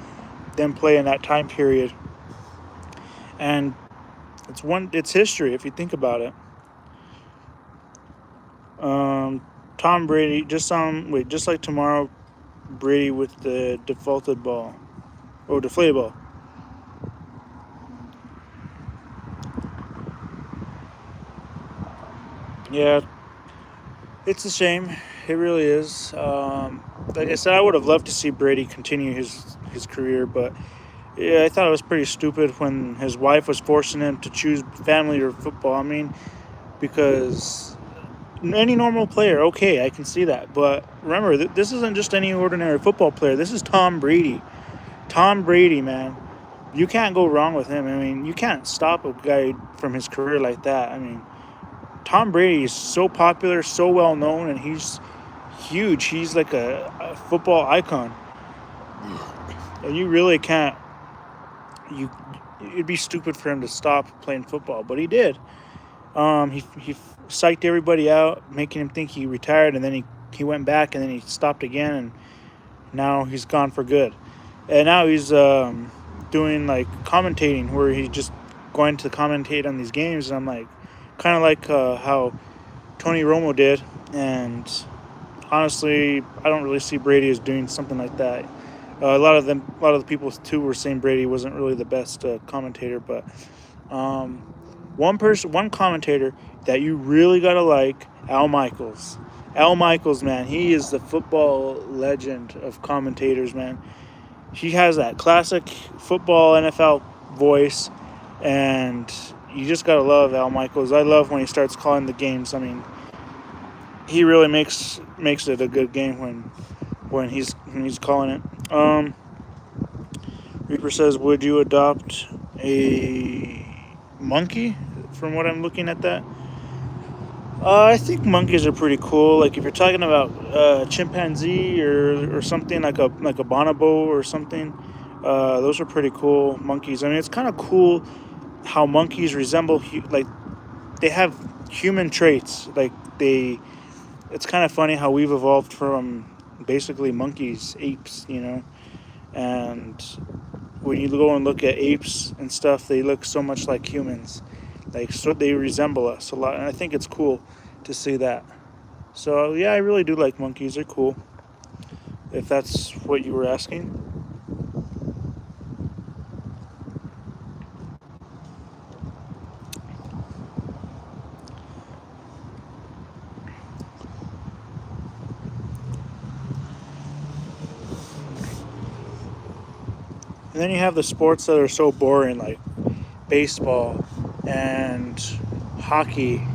them play in that time period. And it's history if you think about it. Tom Brady just like tomorrow, Brady with the defaulted ball or deflated ball. Yeah, it's a shame. It really is. Like I said, I would have loved to see Brady continue his career, but yeah, I thought it was pretty stupid when his wife was forcing him to choose family or football. I mean, because any normal player, okay, I can see that. But remember, this isn't just any ordinary football player. This is Tom Brady. Tom Brady, man. You can't go wrong with him. I mean, you can't stop a guy from his career like that. I mean, Tom Brady is so popular, so well known, and he's huge. He's like a football icon. And you really can't. It'd be stupid for him to stop playing football, but he did. He psyched everybody out, making him think he retired, and then he went back, and then he stopped again, and now he's gone for good. And now he's doing like commentating, where he's just going to commentate on these games, and I'm like, kind of like how Tony Romo did, and honestly, I don't really see Brady as doing something like that. A lot of the people too were saying Brady wasn't really the best commentator, but one commentator that you really gotta like, Al Michaels. Al Michaels, man, he is the football legend of commentators, man. He has that classic football NFL voice, and you just gotta love Al Michaels. I love when he starts calling the games. I mean, he really makes it a good game when he's calling it. Reaper says, would you adopt a monkey? From what I'm looking at that, I think monkeys are pretty cool. Like if you're talking about chimpanzee or something like a bonobo or something, those are pretty cool. Monkeys. I mean, it's kind of cool how monkeys resemble like they have human traits. Like it's kind of funny how we've evolved from basically monkeys, apes, and when you go and look at apes and stuff, they look so much like humans. Like, so they resemble us a lot, and I think it's cool to see that. So yeah, I really do like monkeys. They're cool, if that's what you were asking. And then you have the sports that are so boring, like baseball and hockey.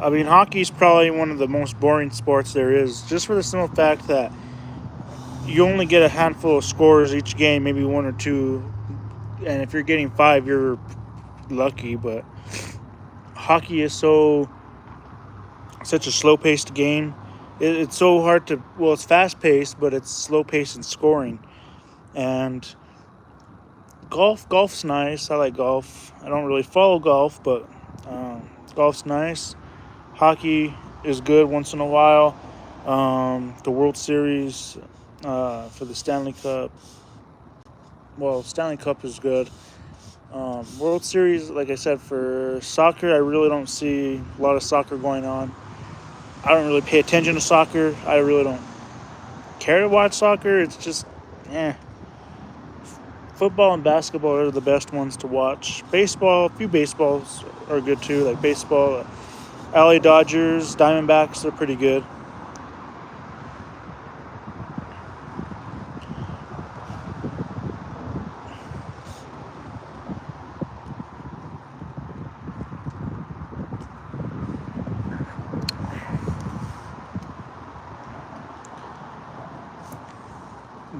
I mean, hockey is probably one of the most boring sports there is, just for the simple fact that you only get a handful of scores each game, maybe one or two, and if you're getting 5, you're lucky. But hockey is such a slow-paced game. It's so hard to, well, it's fast-paced, but it's slow-paced in scoring. And golf's nice. I like golf. I don't really follow golf, but golf's nice. Hockey is good once in a while. The World Series for the Stanley Cup. Well, Stanley Cup is good. World Series, like I said, for soccer, I really don't see a lot of soccer going on. I don't really pay attention to soccer. I really don't care to watch soccer. It's just, Football and basketball are the best ones to watch. Baseball, a few baseballs are good too. Like baseball, LA Dodgers, Diamondbacks, they're pretty good.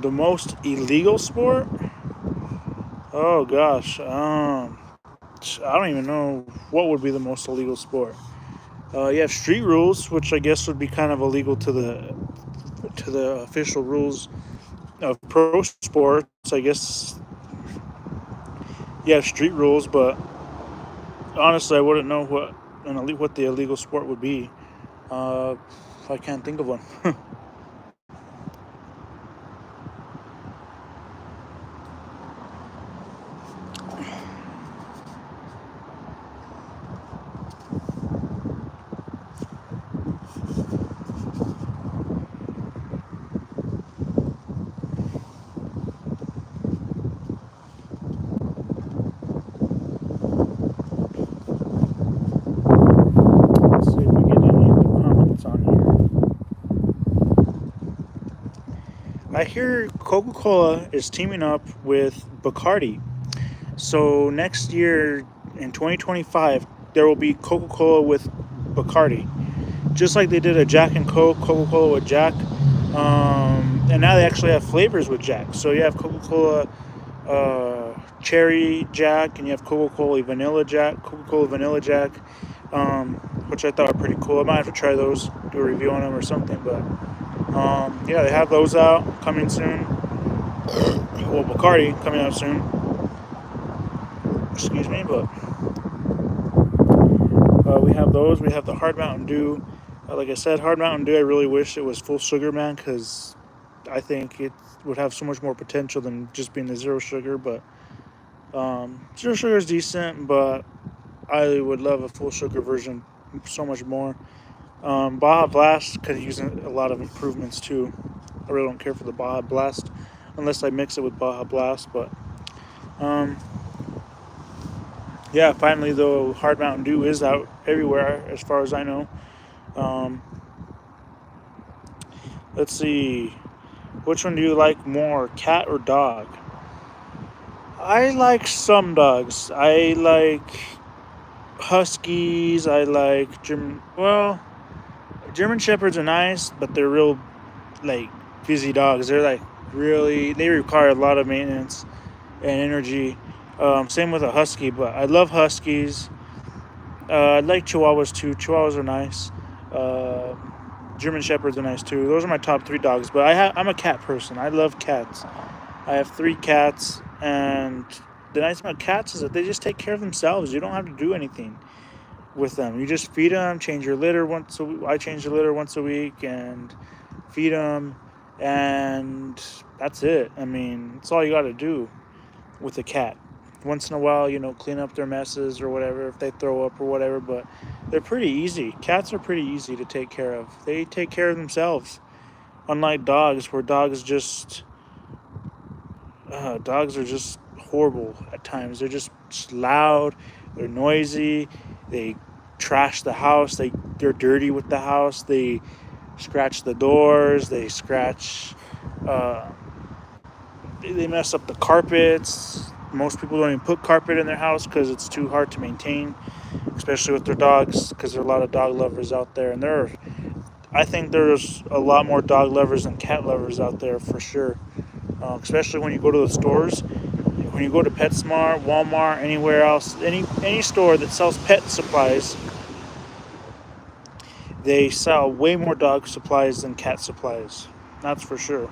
The most illegal sport? Oh gosh, I don't even know what would be the most illegal sport. You have street rules, which I guess would be kind of illegal to the official rules of pro sports. I guess you have street rules, but honestly, I wouldn't know what the illegal sport would be. Uh, I can't think of one. Let's see if we get any of the comments on here. I hear Coca-Cola is teaming up with Bacardi. So next year in 2025, there will be Coca-Cola with Bacardi, just like they did a Jack and Coke, Coca-Cola with Jack, and now they actually have flavors with Jack. So you have Coca-Cola cherry Jack, and you have Coca-Cola vanilla Jack, Coca-Cola vanilla Jack, which I thought were pretty cool. I might have to try those, do a review on them or something. But yeah, they have those out coming soon. Well, Bacardi coming out soon. Excuse me, but we have those. We have the Hard Mountain Dew. Like I said, Hard Mountain Dew, I really wish it was full sugar, man, because I think it would have so much more potential than just being the zero sugar. But zero sugar is decent, but I would love a full sugar version so much more. Baja Blast could use a lot of improvements too. I really don't care for the Baja Blast unless I mix it with Baja Blast. But um, yeah, finally though, Hard Mountain Dew is out everywhere as far as I know. Um, let's see, which one do you like more, cat or dog? I like some dogs. I like huskies. I like German shepherds are nice, but they're real like busy dogs. They're like really they require a lot of maintenance and energy. Same with a husky, but I love huskies. I like chihuahuas too. Chihuahuas are nice. Uh, German shepherds are nice too. Those are my top three dogs. But I'm a cat person. I love cats. I have three cats, and the nice thing about cats is that they just take care of themselves. You don't have to do anything with them. You just feed them, change your litter once a week. I change the litter once a week and feed them, and that's it. I mean, that's all you got to do with a cat. Once in a while, clean up their messes or whatever if they throw up or whatever, but they're pretty easy. Cats are pretty easy to take care of. They take care of themselves. Unlike dogs, where dogs are just horrible at times. They're just loud, they're noisy, they trash the house, they're dirty with the house, they scratch the doors, uh, they mess up the carpets. Most people don't even put carpet in their house because it's too hard to maintain, especially with their dogs, because there are a lot of dog lovers out there, and I think there's a lot more dog lovers than cat lovers out there for sure. Especially when you go to the stores, when you go to PetSmart, Walmart, anywhere else, any store that sells pet supplies, they sell way more dog supplies than cat supplies. That's for sure.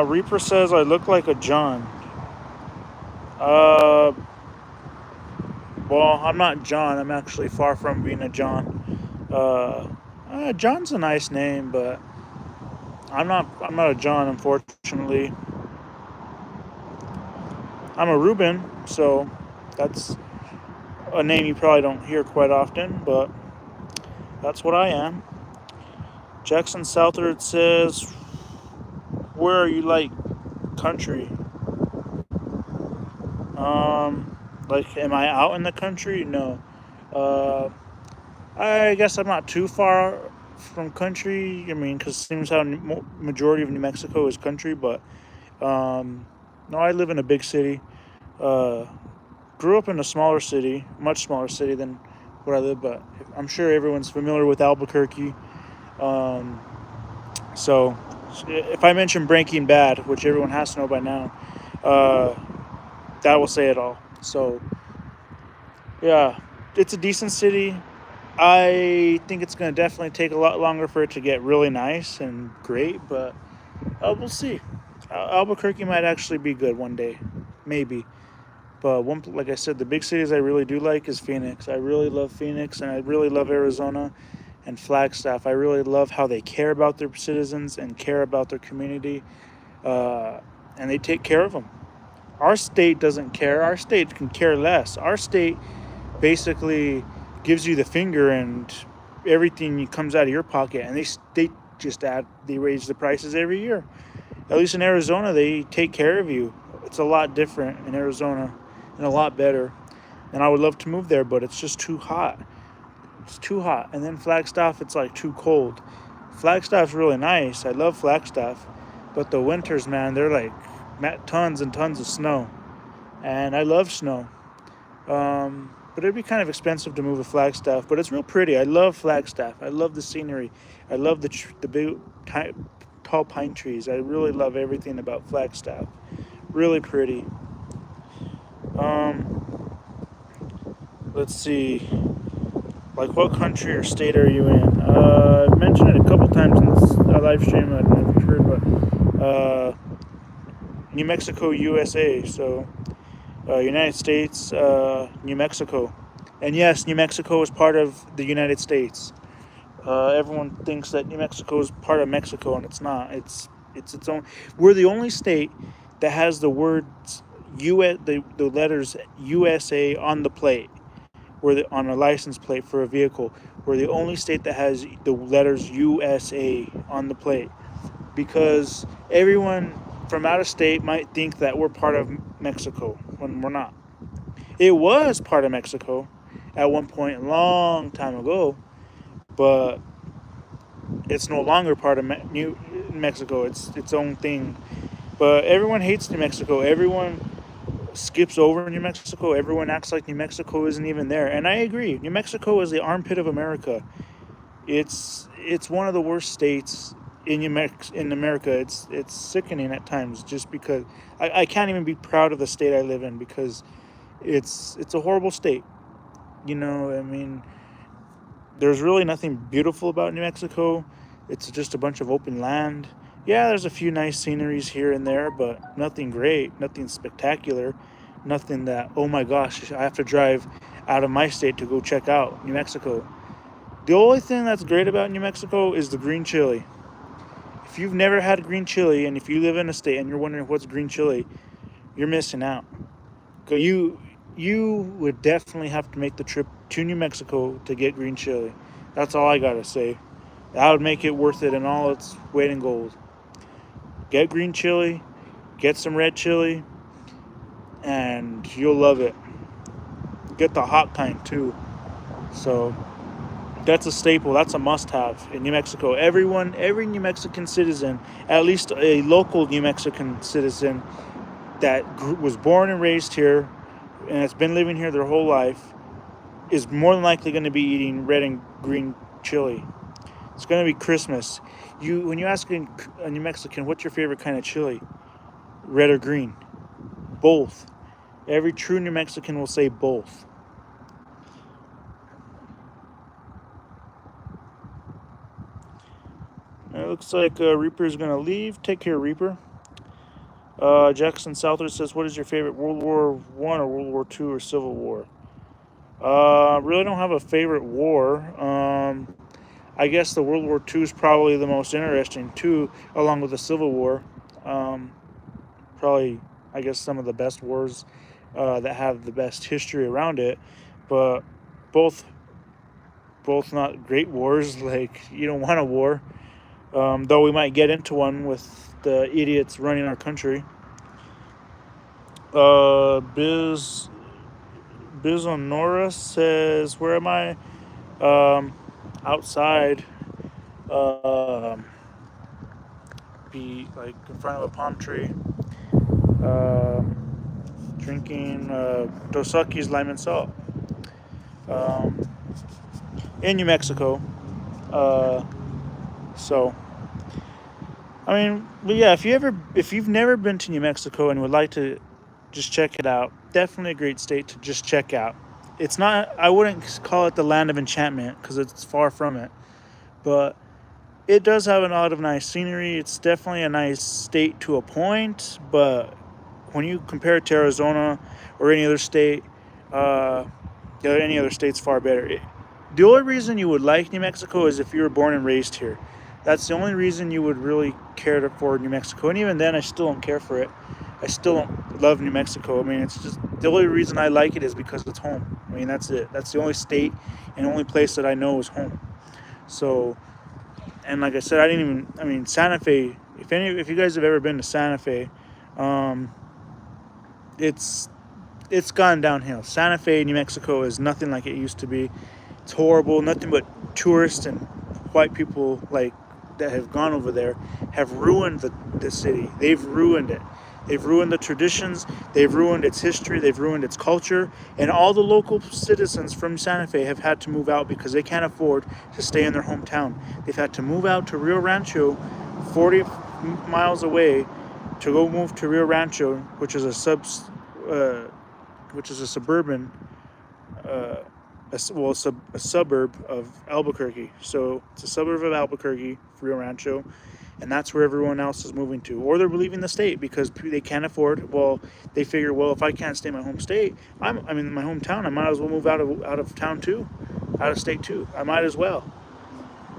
Reaper says I look like a John. Uh, well, I'm not John. I'm actually far from being a John. John's a nice name, but I'm not. I'm not a John, unfortunately. I'm a Ruben, so that's a name you probably don't hear quite often, but that's what I am. Jackson Southard says, "Where are you like? country. Like, am I out in the country? No. Uh, I guess I'm not too far from country. I mean, because it seems how majority of New Mexico is country, but um, no, I live in a big city. Uh, Grew up in a smaller city, much smaller city than where I live, but I'm sure everyone's familiar with Albuquerque. Um, so, if I mention Breaking Bad, which everyone has to know by now, uh, that will say it all. So, yeah, it's a decent city. I think it's going to definitely take a lot longer for it to get really nice and great, but we'll see. Albuquerque might actually be good one day, maybe. But one, like I said, the big cities I really do like is Phoenix. I really love Phoenix, and I really love Arizona and Flagstaff. I really love how they care about their citizens and care about their community, uh, and they take care of them. Our state doesn't care. Our state can care less. Our state basically gives you the finger, and everything comes out of your pocket. And they just they raise the prices every year. At least in Arizona, they take care of you. It's a lot different in Arizona and a lot better. And I would love to move there, but it's just too hot. It's too hot. And then Flagstaff, it's like too cold. Flagstaff's really nice. I love Flagstaff. But the winters, man, they're like tons and tons of snow. And I love snow. But it'd be kind of expensive to move to Flagstaff. But it's real pretty. I love Flagstaff. I love the scenery. I love the big, tall pine trees. I really love everything about Flagstaff. Really pretty. Um, let's see. Like, what country or state are you in? I mentioned it a couple times in this live stream. I don't know if you heard, but New Mexico, USA. So, United States, New Mexico. And yes, New Mexico is part of the United States. Everyone thinks that New Mexico is part of Mexico, and it's not. It's its own. We're the only state that has the words the letters USA on the plate, on a license plate for a vehicle. We're the only state that has the letters USA on the plate, because everyone from out of state might think that we're part of Mexico when we're not. It was part of Mexico at one point a long time ago, but it's no longer part of New Mexico. It's its own thing. But everyone hates New Mexico. Everyone skips over New Mexico. Everyone acts like New Mexico isn't even there. And I agree. New Mexico is the armpit of America. It's one of the worst states in America. It's sickening at times, just because I can't even be proud of the state I live in, because it's a horrible state. I mean, there's really nothing beautiful about New Mexico. It's just a bunch of open land. Yeah, there's a few nice sceneries here and there, but nothing great, nothing spectacular, nothing that, oh my gosh, I have to drive out of my state to go check out New Mexico. The only thing that's great about New Mexico is the green chili. If you've never had green chili, and if you live in a state and you're wondering what's green chili, you're missing out. You would definitely have to make the trip to New Mexico to get green chili. That's all I gotta say. That would make it worth it in all its weight in gold. Get green chili, get some red chili, and you'll love it. Get the hot kind too. So that's a staple. That's a must-have in New Mexico. Every New Mexican citizen, at least a local New Mexican citizen that was born and raised here and has been living here their whole life, is more than likely going to be eating red and green chili. It's going to be Christmas. When you ask a New Mexican, what's your favorite kind of chili? Red or green? Both. Every true New Mexican will say both. It looks like Reaper's going to leave. Take care, Reaper. Jackson Southern says, what is your favorite, World War One or World War II or Civil War? Really don't have a favorite war. I guess the World War II is probably the most interesting too, along with the Civil War. Probably, I guess, some of the best wars that have the best history around it, but both not great wars. Like, you don't want a war, though we might get into one with the idiots running our country. Biz Bizonora says, "Where am I? Outside. Um, be like in front of a palm tree. Drinking Dos lime and salt. Um, in New Mexico. Uh, so, I mean, but yeah, if you've never been to New Mexico and would like to just check it out, definitely a great state to just check out. It's not, I wouldn't call it the land of enchantment because it's far from it, but it does have a lot of nice scenery. It's definitely a nice state to a point, but when you compare it to Arizona or any other state, uh, any other state's far better. The only reason you would like New Mexico is if you were born and raised here. That's the only reason you would really care for New Mexico. And even then, I still don't care for it. I still don't love New Mexico. I mean, it's just the only reason I like it is because it's home. I mean, that's it. That's the only state and only place that I know is home. So, and like I said, I didn't even. I mean, Santa Fe. If you guys have ever been to Santa Fe, um, it's it's gone downhill. Santa Fe, New Mexico, is nothing like it used to be. It's horrible. Nothing but tourists and white people like that have gone over there have ruined the city. They've ruined it. They've ruined the traditions. They've ruined its history. They've ruined its culture. And all the local citizens from Santa Fe have had to move out because they can't afford to stay in their hometown. They've had to move out to Rio Rancho, 40 miles away, to go move to Rio Rancho, which is a suburban, uh, a suburb of Albuquerque. So it's a suburb of Albuquerque, Rio Rancho, and that's where everyone else is moving to, or they're leaving the state because they can't afford. Well, they figure, well, if I can't stay in my home state, my hometown, I might as well move out of town too, out of state too. I might as well,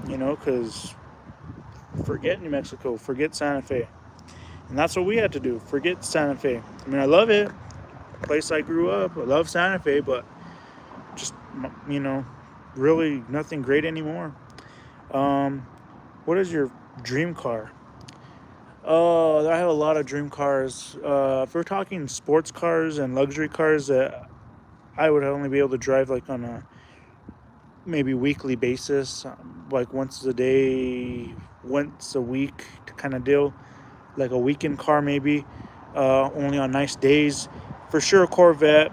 because forget New Mexico, forget Santa Fe, and that's what we had to do. Forget Santa Fe. I mean, I love it. Place I grew up. I love Santa Fe, but just really nothing great anymore. What is your dream car? Oh, I have a lot of dream cars. If we're talking sports cars and luxury cars that I would only be able to drive like on a maybe weekly basis, like once a day, once a week kind of deal, like a weekend car maybe, only on nice days. For sure, a Corvette,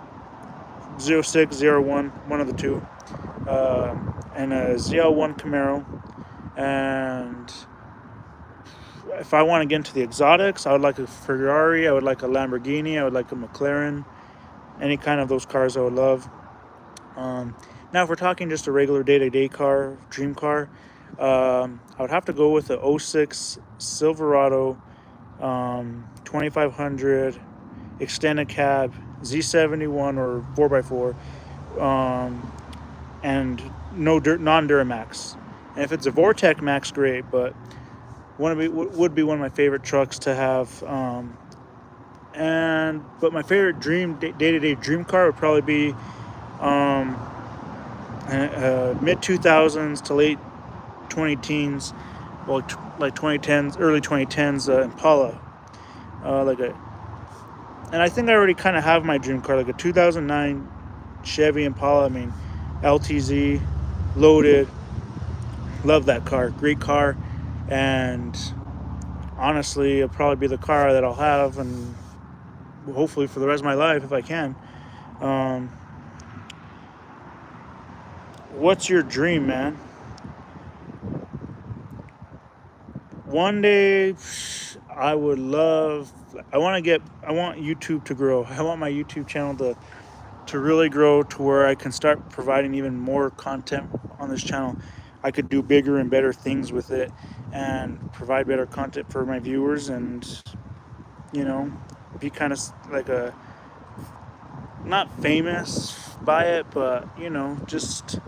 06, 01, one of the two, and a ZL1 Camaro. And if I want to get into the exotics, I would like a Ferrari, I would like a Lamborghini, I would like a McLaren, any kind of those cars I would love. Now, if we're talking just a regular day-to-day car, dream car, I would have to go with the 06 Silverado 2500 extended cab Z71 or 4x4, and non-Duramax. And if it's a Vortec Max, great, but would be one of my favorite trucks to have. But my favorite day-to-day dream car would probably be mid 2000s to late 2010s, well, like 2010s, early 2010s Impala, and I think I already kind of have my dream car, like a 2009 Chevy Impala. I mean, LTZ, loaded. Love that car, great car, and honestly, it'll probably be the car that I'll have, and hopefully for the rest of my life if I can. What's your dream, man? One day, I want YouTube to grow. I want my YouTube channel to really grow to where I can start providing even more content on this channel. I could do bigger and better things with it and provide better content for my viewers, and be kind of like a, not famous by it, but just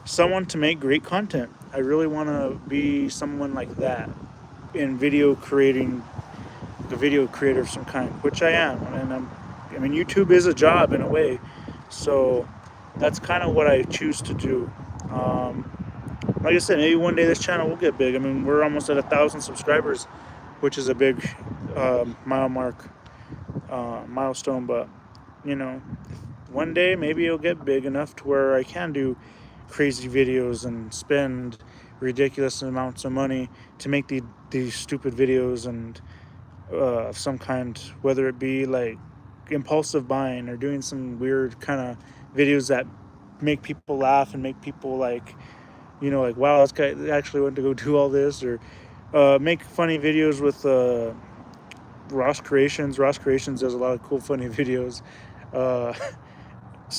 someone to make great content. I really want to be someone like that in video creating, like a video creator of some kind, which I am. And YouTube is a job in a way, so that's kind of what I choose to do. Like I said, maybe one day this channel will get big. I mean, we're almost at 1,000 subscribers, which is a big mile mark. milestone, but you know, one day maybe it'll get big enough to where I can do crazy videos and spend ridiculous amounts of money to make these stupid videos and of some kind, whether it be like impulsive buying or doing some weird kind of videos that make people laugh and make people like, like, wow, this guy actually went to go do all this, or make funny videos with Ross Creations. Ross Creations does a lot of cool, funny videos. Uh,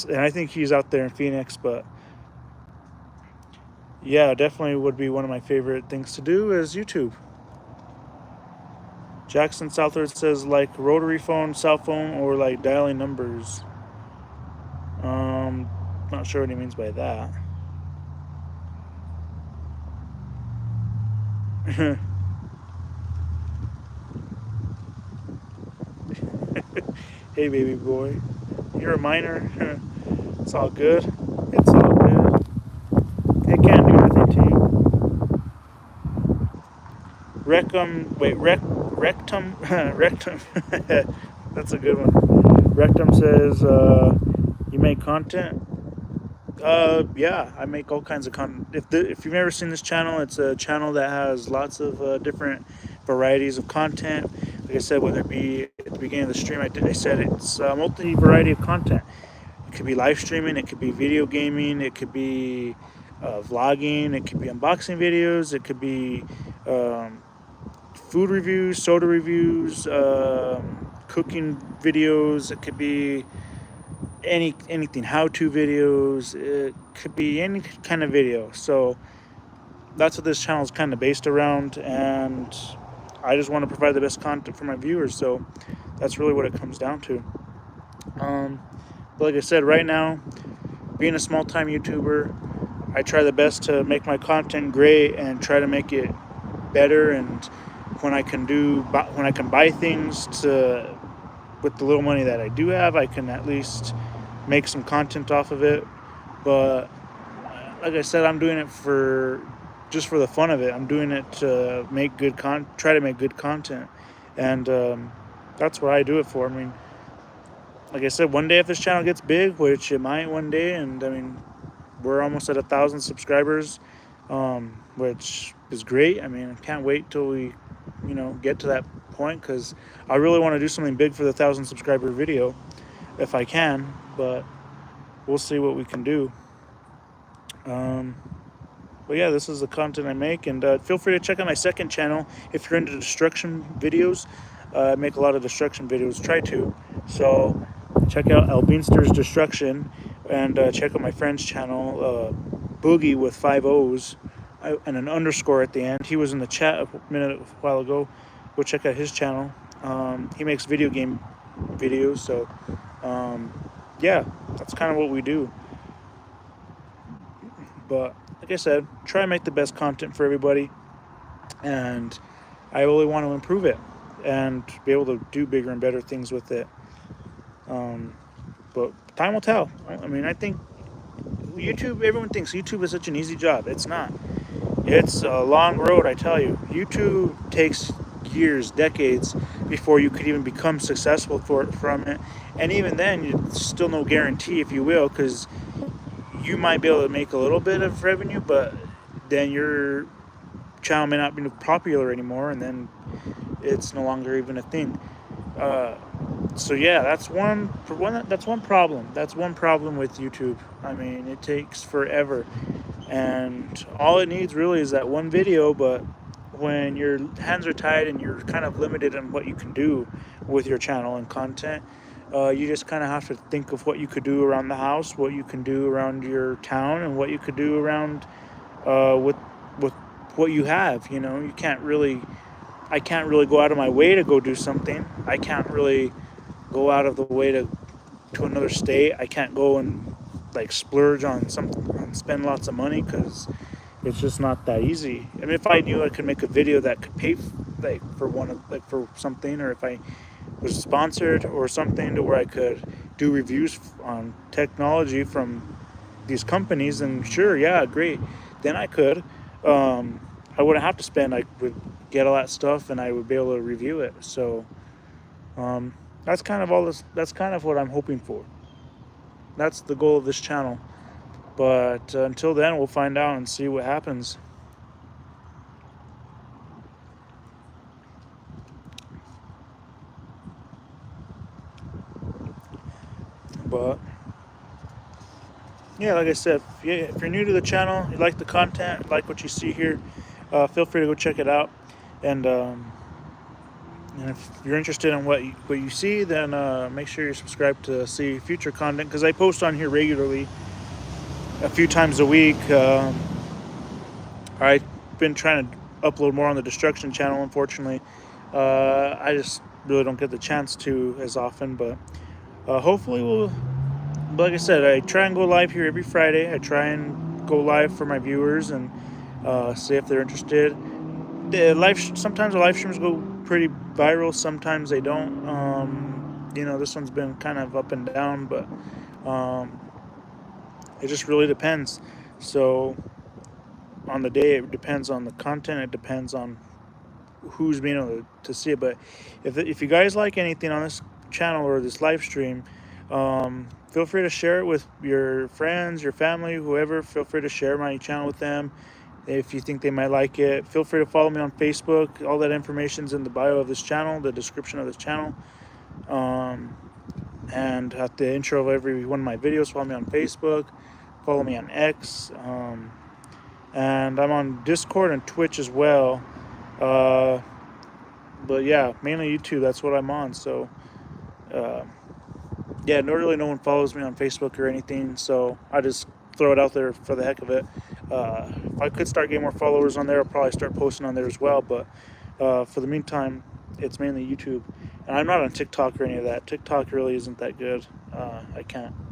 and I think he's out there in Phoenix, but yeah, definitely would be one of my favorite things to do is YouTube. Jackson Southward says like rotary phone, cell phone, or like dialing numbers. Not sure what he means by that. Hey, baby boy, you're a minor. It's all good. It's all good. They can't do anything to you. Rectum, rectum. That's a good one. Rectum says, you make content. Yeah, I make all kinds of content. If you've never seen this channel, it's a channel that has lots of different varieties of content. Like I said, whether it be at the beginning of the stream, I said it's a multi-variety of content. It could be live streaming, it could be video gaming, it could be vlogging, it could be unboxing videos, it could be food reviews, soda reviews, cooking videos. It could be anything, how-to videos. It could be any kind of video. So that's what this channel is kind of based around, and I just want to provide the best content for my viewers. So that's really what it comes down to. But like I said, right now, being a small-time YouTuber, I try the best to make my content great and try to make it better. And when I can buy things with the little money that I do have, I can at least make some content off of it. But like I said, I'm doing it just for the fun of it. I'm doing it to try to make good content, and that's what I do it for. I mean, like I said, one day if this channel gets big, which it might one day, and I mean, we're almost at 1,000 subscribers, which is great. I mean, I can't wait till we, get to that point, because I really want to do something big for the 1,000 subscriber video if I can, but we'll see what we can do. But yeah, this is the content I make, and feel free to check out my second channel if you're into destruction videos. I make a lot of destruction videos, try to. So check out Albinster's Destruction, and check out my friend's channel, Boogie with 5 O's and an underscore at the end. He was in the chat a while ago. Go check out his channel. He makes video game videos, so yeah, that's kind of what we do. But like I said, try and make the best content for everybody, and I really want to improve it and be able to do bigger and better things with it. But time will tell. I mean, I think everyone thinks YouTube is such an easy job. It's not. It's a long road, I tell you. YouTube takes years, decades, before you could even become successful from it. And even then, it's still no guarantee, if you will, because you might be able to make a little bit of revenue, but then your channel may not be popular anymore, and then it's no longer even a thing. So yeah, that's one problem. That's one problem with YouTube. I mean, it takes forever, and all it needs really is that one video. But when your hands are tied and you're kind of limited in what you can do with your channel and content, you just kind of have to think of what you could do around the house, what you can do around your town, and what you could do around with what you have. You can't really. I can't really go out of my way to go do something. I can't really go out of the way to another state. I can't go and like splurge on something and spend lots of money, because it's just not that easy. I mean, if I knew I could make a video that could pay for something, or if I was sponsored or something to where I could do reviews on technology from these companies, then sure, yeah, great. Then I could. I wouldn't have to spend. I would get all that stuff, and I would be able to review it. So, That's kind of all this. That's kind of what I'm hoping for. That's the goal of this channel. But until then, we'll find out and see what happens. But yeah, like I said, if you're new to the channel, you like the content, like what you see here, feel free to go check it out. And if you're interested in what you see, then make sure you're subscribed to see future content, because I post on here regularly, a few times a week. I've been trying to upload more on the destruction channel. Unfortunately, I just really don't get the chance to as often. But hopefully we'll. Like I said, I try and go live here every Friday. I try and go live for my viewers and see if they're interested. Sometimes the live streams go pretty viral. Sometimes they don't. This one's been kind of up and down, but um, it just really depends. So on the day, it depends on the content. It depends on who's being able to see it. But if you guys like anything on this channel or this live stream, feel free to share it with your friends, your family, whoever. Feel free to share my channel with them if you think they might like it. Feel free to follow me on Facebook. All that information's in the bio of this channel, the description of this channel. And at the intro of every one of my videos, follow me on Facebook. Follow me on X. And I'm on Discord and Twitch as well. But yeah, mainly YouTube. That's what I'm on. So, yeah, no one follows me on Facebook or anything. So I just throw it out there for the heck of it. If I could start getting more followers on there, I'll probably start posting on there as well. But for the meantime, it's mainly YouTube. And I'm not on TikTok or any of that. TikTok really isn't that good. I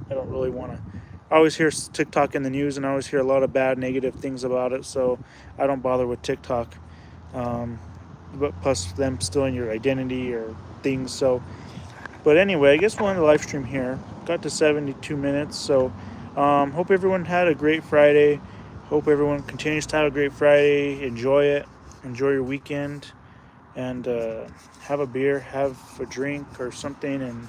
don't really want to. I always hear TikTok in the news, and I always hear a lot of bad, negative things about it. So I don't bother with TikTok. But plus them stealing your identity or things. So, but anyway, I guess we'll end the live stream here. Got to 72 minutes. So hope everyone had a great Friday. Hope everyone continues to have a great Friday. Enjoy it. Enjoy your weekend. And have a beer, have a drink or something, and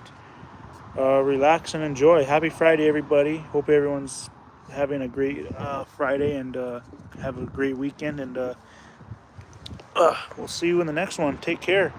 relax and enjoy. Happy Friday, everybody. Hope everyone's having a great Friday and have a great weekend. And we'll see you in the next one. Take care.